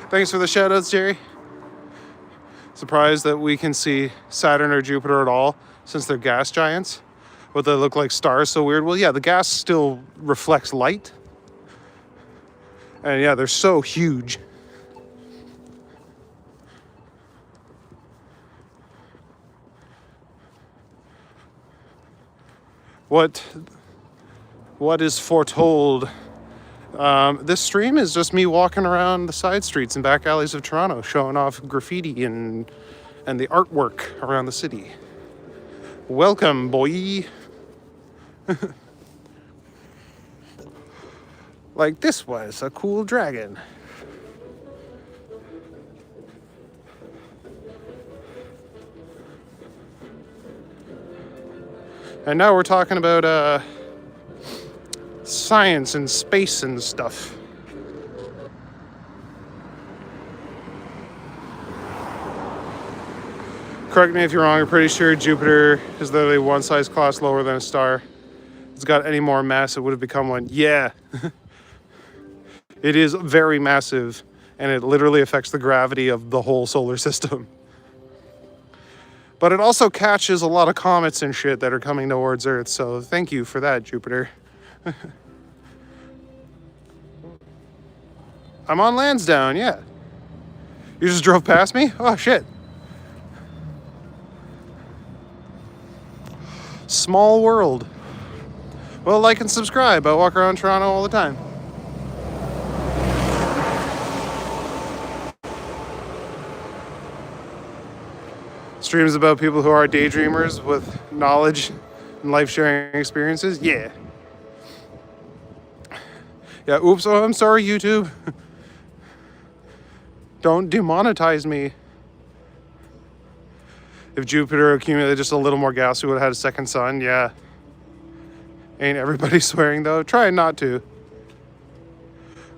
Thanks for the shoutouts, Jerry. Surprised that we can see Saturn or Jupiter at all since they're gas giants. But they look like stars so weird. Well, yeah, the gas still reflects light. And yeah, they're so huge. What is foretold? This stream is just me walking around the side streets and back alleys of Toronto, showing off graffiti and the artwork around the city. Welcome, boy. Like this was a cool dragon. And now we're talking about science and space and stuff. Correct me if you're wrong, I'm pretty sure Jupiter is literally one size class lower than a star. If it's got any more mass, it would have become one. Yeah. It is very massive, and it literally affects the gravity of the whole solar system. But it also catches a lot of comets and shit that are coming towards Earth, so thank you for that, Jupiter. I'm on Lansdowne, yeah. You just drove past me? Oh, shit. Small world. Well, like and subscribe. I walk around Toronto all the time. Streams about people who are daydreamers with knowledge and life-sharing experiences. Yeah. Yeah, oops, oh, I'm sorry, YouTube. Don't demonetize me. If Jupiter accumulated just a little more gas, we would have had a second sun. Yeah. Ain't everybody swearing, though? Try not to.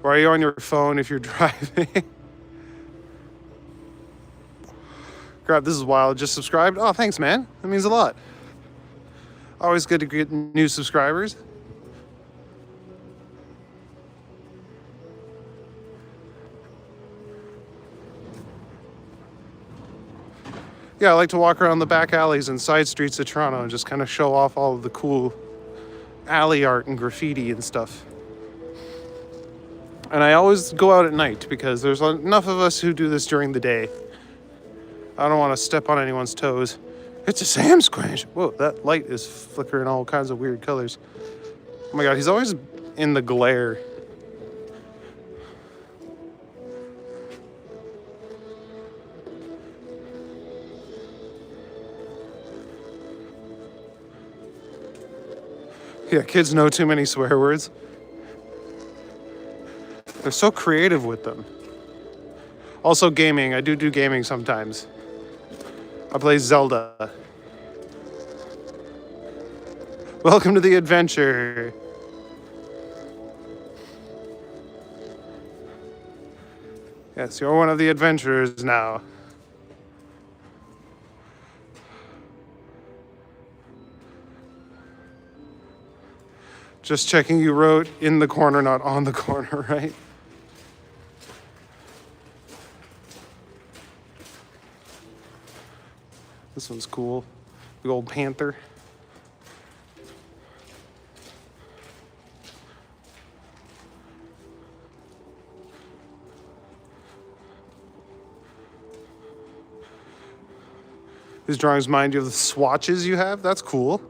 Why are you on your phone if you're driving? Crap, this is wild. Just subscribed? Oh, thanks, man. That means a lot. Always good to get new subscribers. Yeah, I like to walk around the back alleys and side streets of Toronto and just kind of show off all of the cool alley art and graffiti and stuff. And I always go out at night because there's enough of us who do this during the day. I don't want to step on anyone's toes. It's a Sam Squanch. Whoa, that light is flickering all kinds of weird colors. Oh my god, he's always in the glare. Yeah, kids know too many swear words. They're so creative with them. Also gaming. I do gaming sometimes. I play Zelda. Welcome to the adventure. Yes, you're one of the adventurers now. Just checking you wrote in the corner, not on the corner, right? This one's cool. The old panther. These drawings remind you of the swatches you have. That's cool.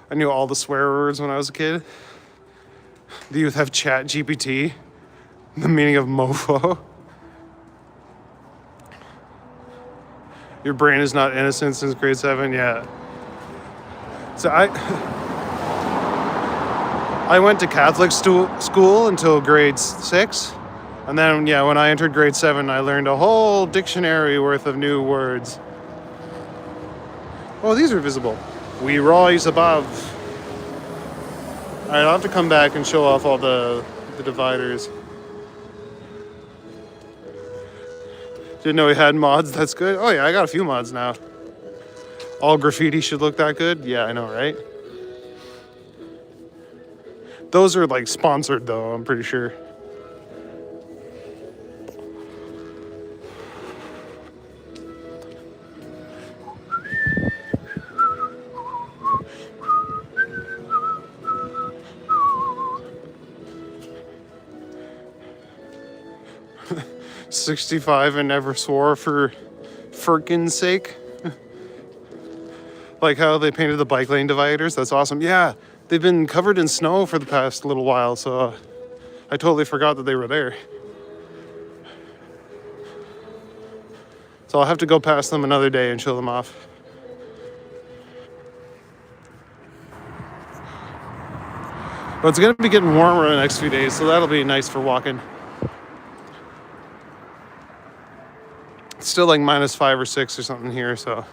I knew all the swear words when I was a kid. The youth have chat GPT. The meaning of mofo. Your brain is not innocent since grade 7. Yeah. So I went to Catholic school until grade 6. And then, yeah, when I entered grade 7, I learned a whole dictionary worth of new words. Oh, these are visible. We rise above. All right, I'll have to come back and show off all the dividers. Didn't know we had mods. That's good. Oh yeah, I got a few mods now. All graffiti should look that good. Yeah, I know, right? Those are like sponsored though, I'm pretty sure. "65 and never swore for Firkin's sake." Like how they painted the bike lane dividers. That's awesome. Yeah, they've been covered in snow for the past little while, so I totally forgot that they were there. So I'll have to go past them another day and show them off. But it's going to be getting warmer in the next few days, so that'll be nice for walking. It's still like -5 or 6 or something here, so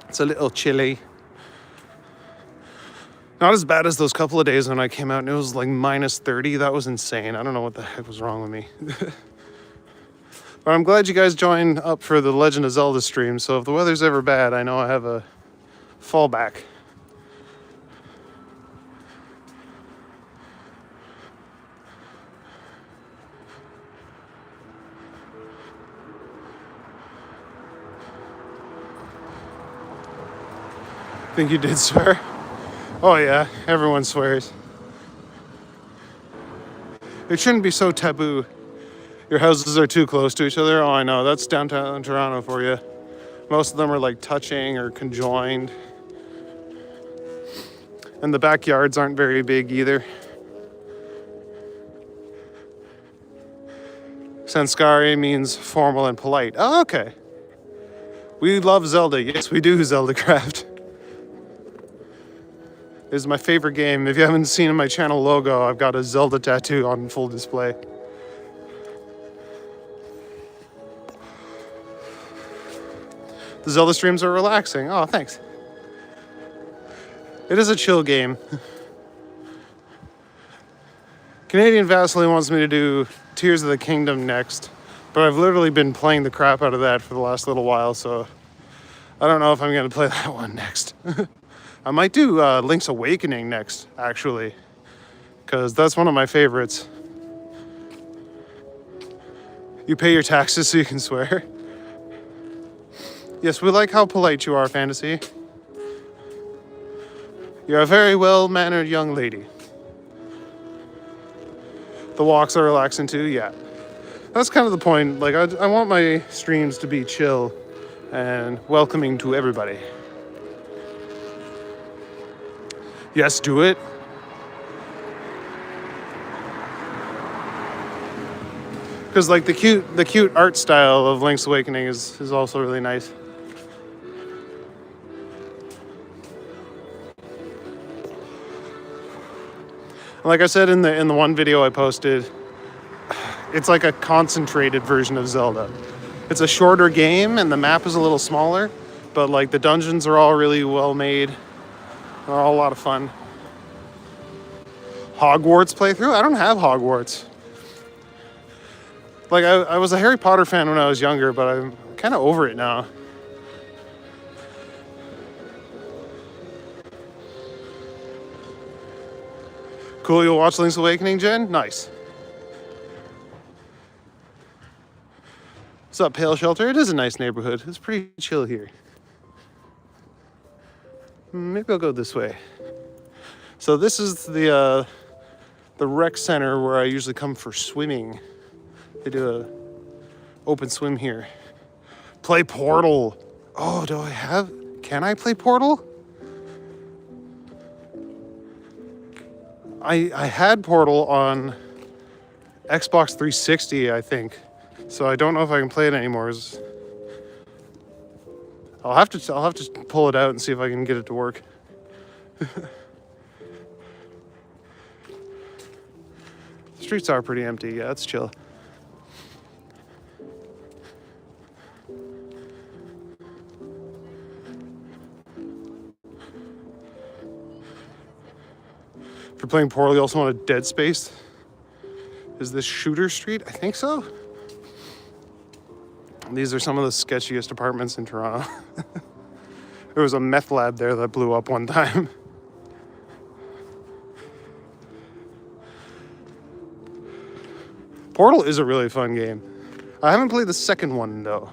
it's a little chilly. Not as bad as those couple of days when I came out and it was like -30. That was insane. I don't know what the heck was wrong with me. But I'm glad you guys joined up for the Legend of Zelda stream, so if the weather's ever bad, I know I have a fallback. Think you did swear? Oh yeah, everyone swears. It shouldn't be so taboo. Your houses are too close to each other. Oh, I know, that's downtown Toronto for you. Most of them are like touching or conjoined. And the backyards aren't very big either. Sanskari means formal and polite. Oh, okay. We love Zelda. Yes, we do, Zelda Craft. This is my favorite game. If you haven't seen my channel logo, I've got a Zelda tattoo on full display. The Zelda streams are relaxing. Oh, thanks. It is a chill game. Canadian Vaseline wants me to do Tears of the Kingdom next, but I've literally been playing the crap out of that for the last little while, so I don't know if I'm going to play that one next. I might do Link's Awakening next, actually, because that's one of my favorites. You pay your taxes so you can swear. Yes, we like how polite you are, Fantasy. You're a very well-mannered young lady. The walks are relaxing too, yeah. That's kind of the point. Like, I want my streams to be chill and welcoming to everybody. Yes, do it. Because like the cute art style of Link's Awakening is also really nice. Like I said in the one video I posted, It's like a concentrated version of Zelda. It's a shorter game and the map is a little smaller, but like the dungeons are all really well made. They're all a lot of fun. Hogwarts playthrough? I don't have Hogwarts. Like, I was a Harry Potter fan when I was younger, but I'm kind of over it now. Cool, you'll watch Link's Awakening, Jen? Nice. What's up, Pale Shelter? It is a nice neighborhood. It's pretty chill here. Maybe I'll go this way. So this is the rec center where I usually come for swimming. They do a open swim here. Play Portal. Oh, can I play Portal? I had Portal on Xbox 360, I think. So I don't know if I can play it anymore. I'll have to pull it out and see if I can get it to work. The streets are pretty empty. Yeah, it's chill. If you're playing Portal, you also want a dead space. Is this Shooter Street? I think so. These are some of the sketchiest apartments in Toronto. There was a meth lab there that blew up one time. Portal is a really fun game. I haven't played the second one though.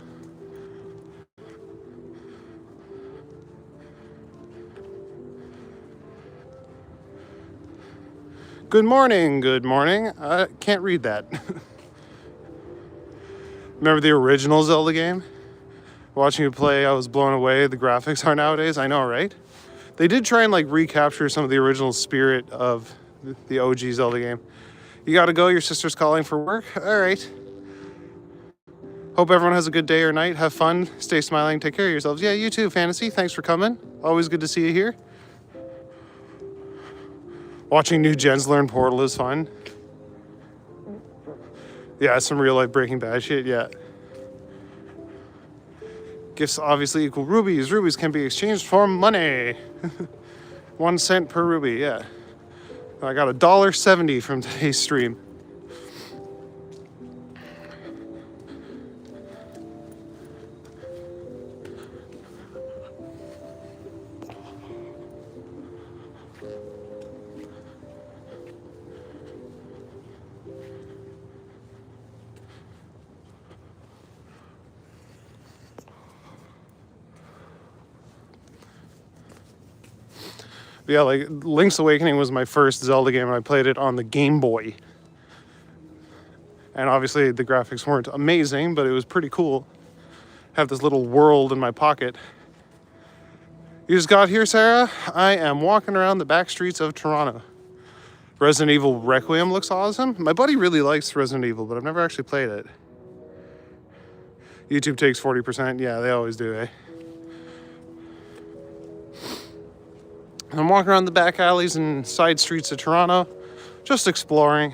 Good morning, good morning. I can't read that. Remember the original Zelda game? Watching you play, I was blown away. The graphics are nowadays, I know, right? They did try and like recapture some of the original spirit of the OG Zelda game. You gotta go, your sister's calling for work. All right. Hope everyone has a good day or night. Have fun, stay smiling, take care of yourselves. Yeah, you too, Fantasy. Thanks for coming. Always good to see you here. Watching new gens learn Portal is fun. Yeah, some real life Breaking Bad shit, yeah. Gifts obviously equal rubies. Rubies can be exchanged for money. 1 cent per ruby, yeah. I got $1.70 from today's stream. Yeah, like Link's Awakening was my first Zelda game and I played it on the Game Boy. And obviously the graphics weren't amazing, but it was pretty cool. Have this little world in my pocket. You just got here, Sarah? I am walking around the back streets of Toronto. Resident Evil Requiem looks awesome. My buddy really likes Resident Evil, but I've never actually played it. YouTube takes 40%. Yeah, they always do, eh? I'm walking around the back alleys and side streets of Toronto, just exploring.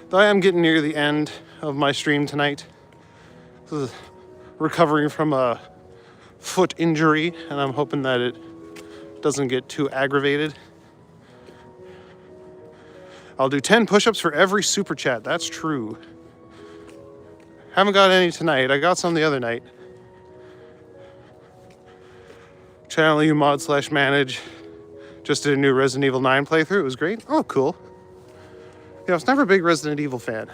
Though I am getting near the end of my stream tonight. This is recovering from a foot injury, and I'm hoping that it doesn't get too aggravated. I'll do 10 push-ups for every super chat. That's true. Haven't got any tonight. I got some the other night. Channel U mod/manage. Just did a new Resident Evil 9 playthrough. It was great. Oh, cool. Yeah, I was never a big Resident Evil fan.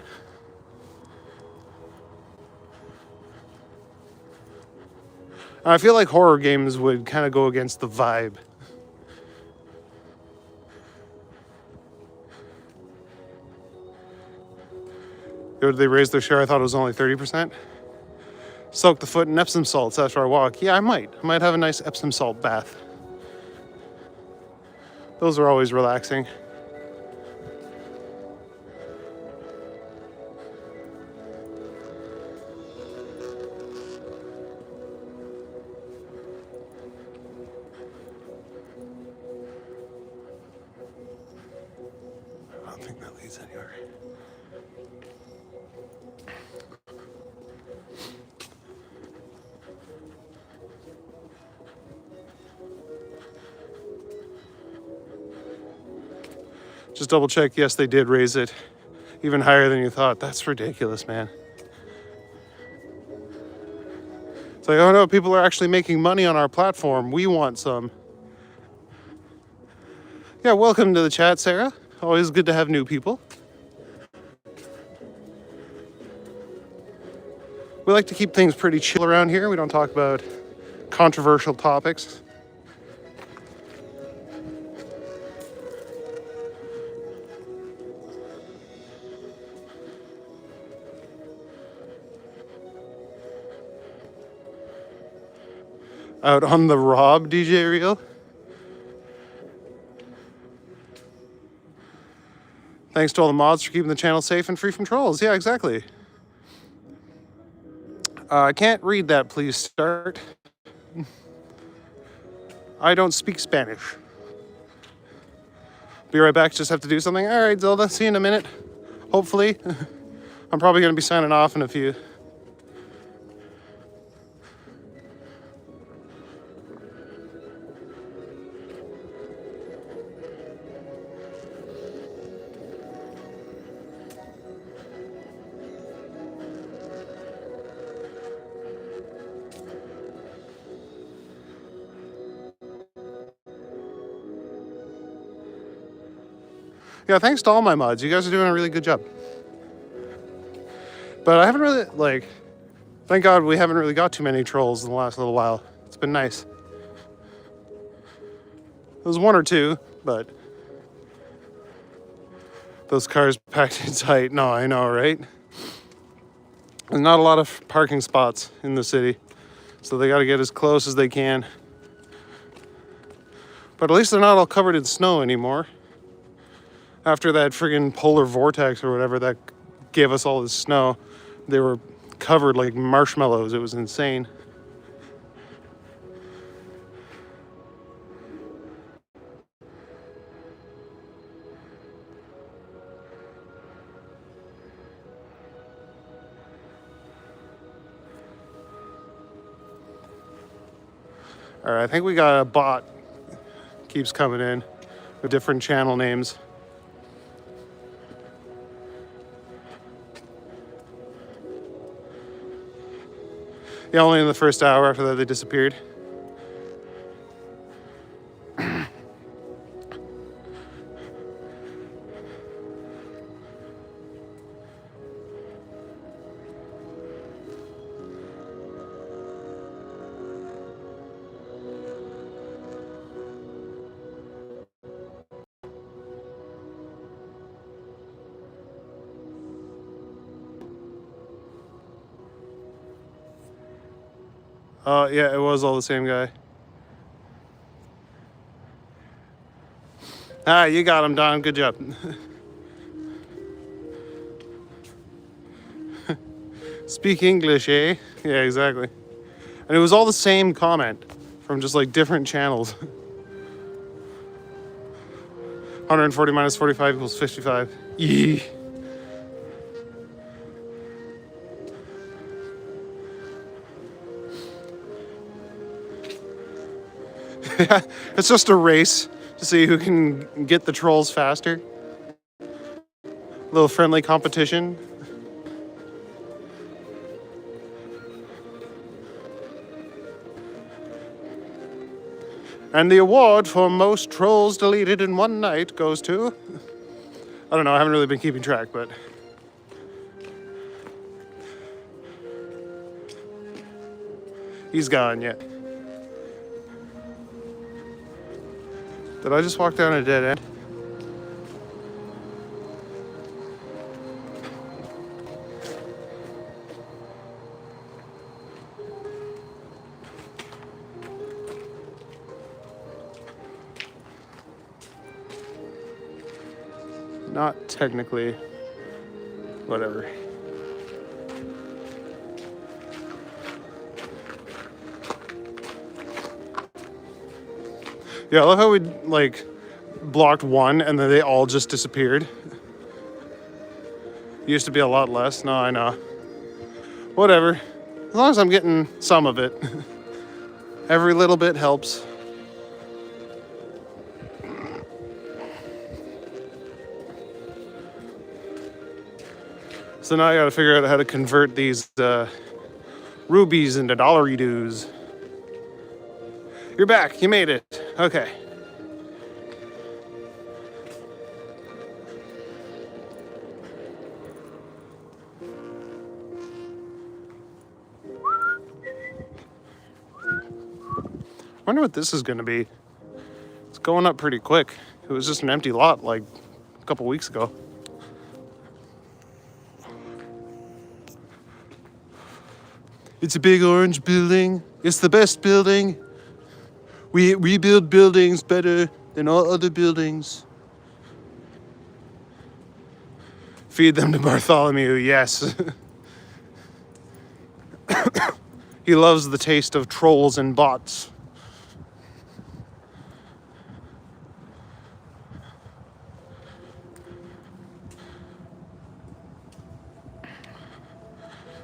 I feel like horror games would kind of go against the vibe. Did they raise their share? I thought it was only 30%. Soak the foot in Epsom salts after I walk. Yeah, I might. I might have a nice Epsom salt bath. Those are always relaxing. I don't think that leads anywhere. Just double check. Yes, they did raise it even higher than you thought. That's ridiculous, man. It's like, oh no, people are actually making money on our platform. We want some. Yeah, welcome to the chat, Sarah. Always good to have new people. We like to keep things pretty chill around here. We don't talk about controversial topics. Out on the Rob DJ reel. Thanks to all the mods for keeping the channel safe and free from trolls. Yeah, exactly. I can't read that, please start. I don't speak Spanish. Be right back, just have to do something. All right, Zelda, see you in a minute. Hopefully. I'm probably going to be signing off in a few. Yeah, thanks to all my mods. You guys are doing a really good job. But I haven't really, like, thank God we haven't really got too many trolls in the last little while. It's been nice. There was one or two, but those cars packed in tight. No, I know, right? There's not a lot of parking spots in the city, so they got to get as close as they can. But at least they're not all covered in snow anymore. After that friggin' polar vortex or whatever that gave us all this snow, they were covered like marshmallows. It was insane. All right, I think we got a bot keeps coming in with different channel names. Yeah, only in the first hour. After that, they disappeared. Yeah, it was all the same guy. Ah, you got him, Don. Good job. Speak English, eh? Yeah, exactly. And it was all the same comment from just like different channels. 140 minus 45 equals 55. Yee. It's just a race to see who can get the trolls faster. A little friendly competition. And the award for most trolls deleted in one night goes to... I don't know, I haven't really been keeping track, but... He's gone yet. Did I just walk down a dead end? Not technically. Whatever. Yeah, I love how we like blocked one and then they all just disappeared. Used to be a lot less. No, I know. whatever. As long as I'm getting some of it. Every little bit helps. So now I gotta figure out how to convert these rubies into dollary-doos. You're back, you made it. Okay. I wonder what this is gonna be. It's going up pretty quick. It was just an empty lot like a couple weeks ago. It's a big orange building. It's the best building. We build buildings better than all other buildings. Feed them to Bartholomew, yes. He loves the taste of trolls and bots.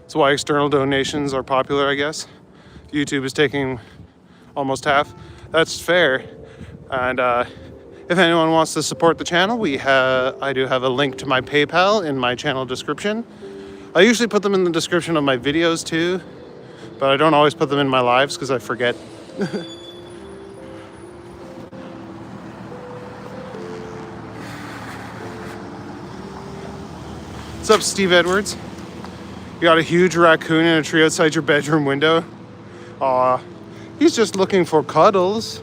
That's why external donations are popular, I guess. YouTube is taking almost half. That's fair. And if anyone wants to support the channel, I do have a link to my PayPal in my channel description. I usually put them in the description of my videos too, but I don't always put them in my lives because I forget. What's up, Steve Edwards? You got a huge raccoon in a tree outside your bedroom window? Aw, he's just looking for cuddles.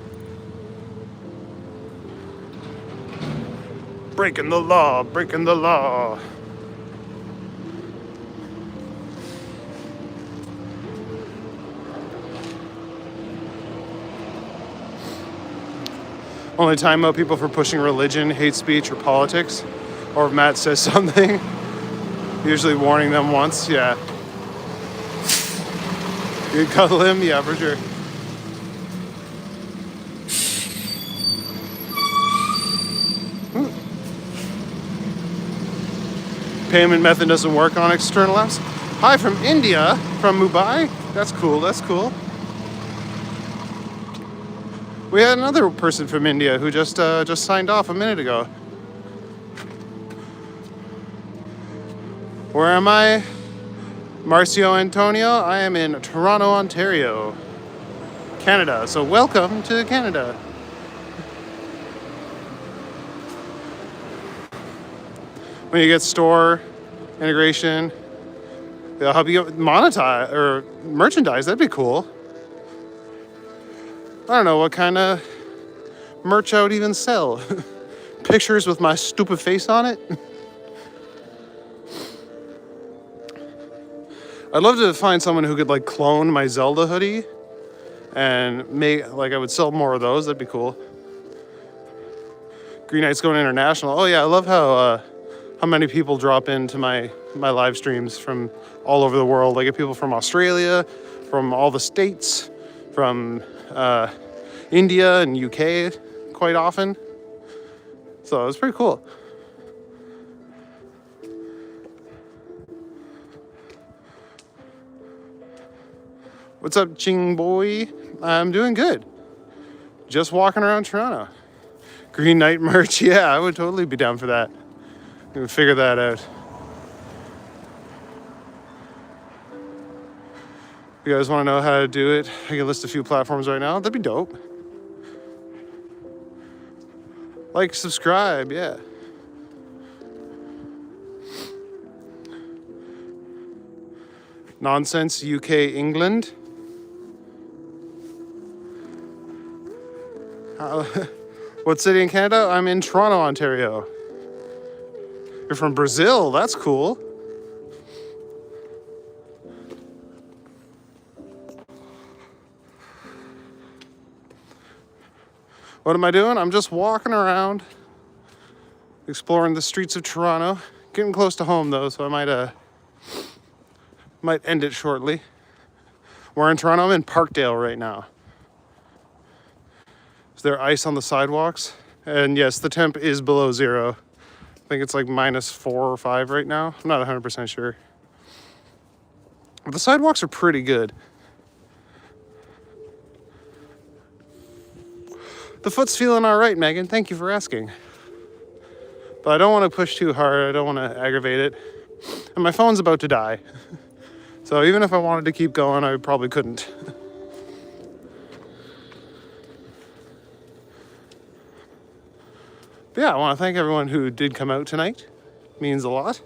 Breaking the law, breaking the law. Only time out people for pushing religion, hate speech, or politics. Or if Matt says something. Usually warning them once, yeah. You cuddle him? Yeah, for sure. Payment method doesn't work on external apps. Hi from India, from Mumbai. That's cool, that's cool. We had another person from India who just signed off a minute ago. Where am I? Marcio Antonio. I am in Toronto, Ontario, Canada. So welcome to Canada. When you get store integration, they'll help you monetize or merchandise. That'd be cool. I don't know what kind of merch I would even sell. Pictures with my stupid face on it. I'd love to find someone who could like clone my Zelda hoodie and make, like, I would sell more of those. That'd be cool. Green Knight's going international. Oh yeah, I love how many people drop into my live streams from all over the world. I get people from Australia, from all the states, from India and UK quite often. So it's pretty cool. What's up, Ching boy? I'm doing good. Just walking around Toronto. Green Knight merch, yeah, I would totally be down for that. We would figure that out. You guys want to know how to do it? I can list a few platforms right now. That'd be dope. Like, subscribe, yeah. Nonsense UK England. What city in Canada? I'm in Toronto, Ontario. You're from Brazil, that's cool. What am I doing? I'm just walking around, exploring the streets of Toronto. Getting close to home though, so I might end it shortly. We're in Toronto. I'm in Parkdale right now. Is there ice on the sidewalks? And yes, the temp is below zero. I think it's like -4 or 5 right now. I'm not 100% sure. The sidewalks are pretty good. The foot's feeling all right, Megan. Thank you for asking. But I don't want to push too hard. I don't want to aggravate it. And my phone's about to die. So even if I wanted to keep going, I probably couldn't. But yeah, I want to thank everyone who did come out tonight. It means a lot.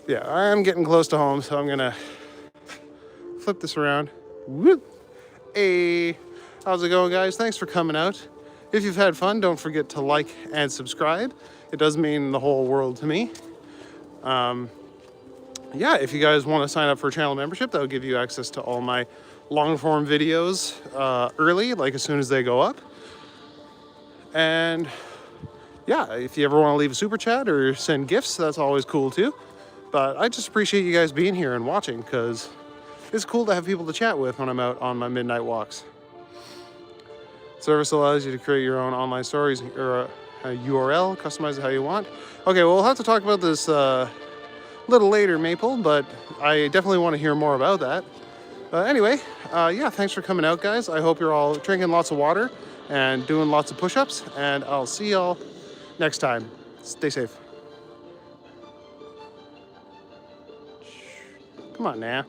Yeah, I am getting close to home, so I'm gonna flip this around. Whoop. Hey, how's it going, guys? Thanks for coming out. If you've had fun, don't forget to like and subscribe. It does mean the whole world to me. Yeah, if you guys want to sign up for a channel membership, that'll give you access to all my long form videos early, like as soon as they go up. And yeah, if you ever want to leave a super chat or send gifts, that's always cool too. But I just appreciate you guys being here and watching, because it's cool to have people to chat with when I'm out on my midnight walks. Service allows you to create your own online stories or a URL, customize it how you want. Okay, well, we'll have to talk about this a little later, Maple, but I definitely want to hear more about that. Anyway, yeah, thanks for coming out, guys. I hope you're all drinking lots of water and doing lots of push-ups, and I'll see y'all next time. Stay safe. Come on now.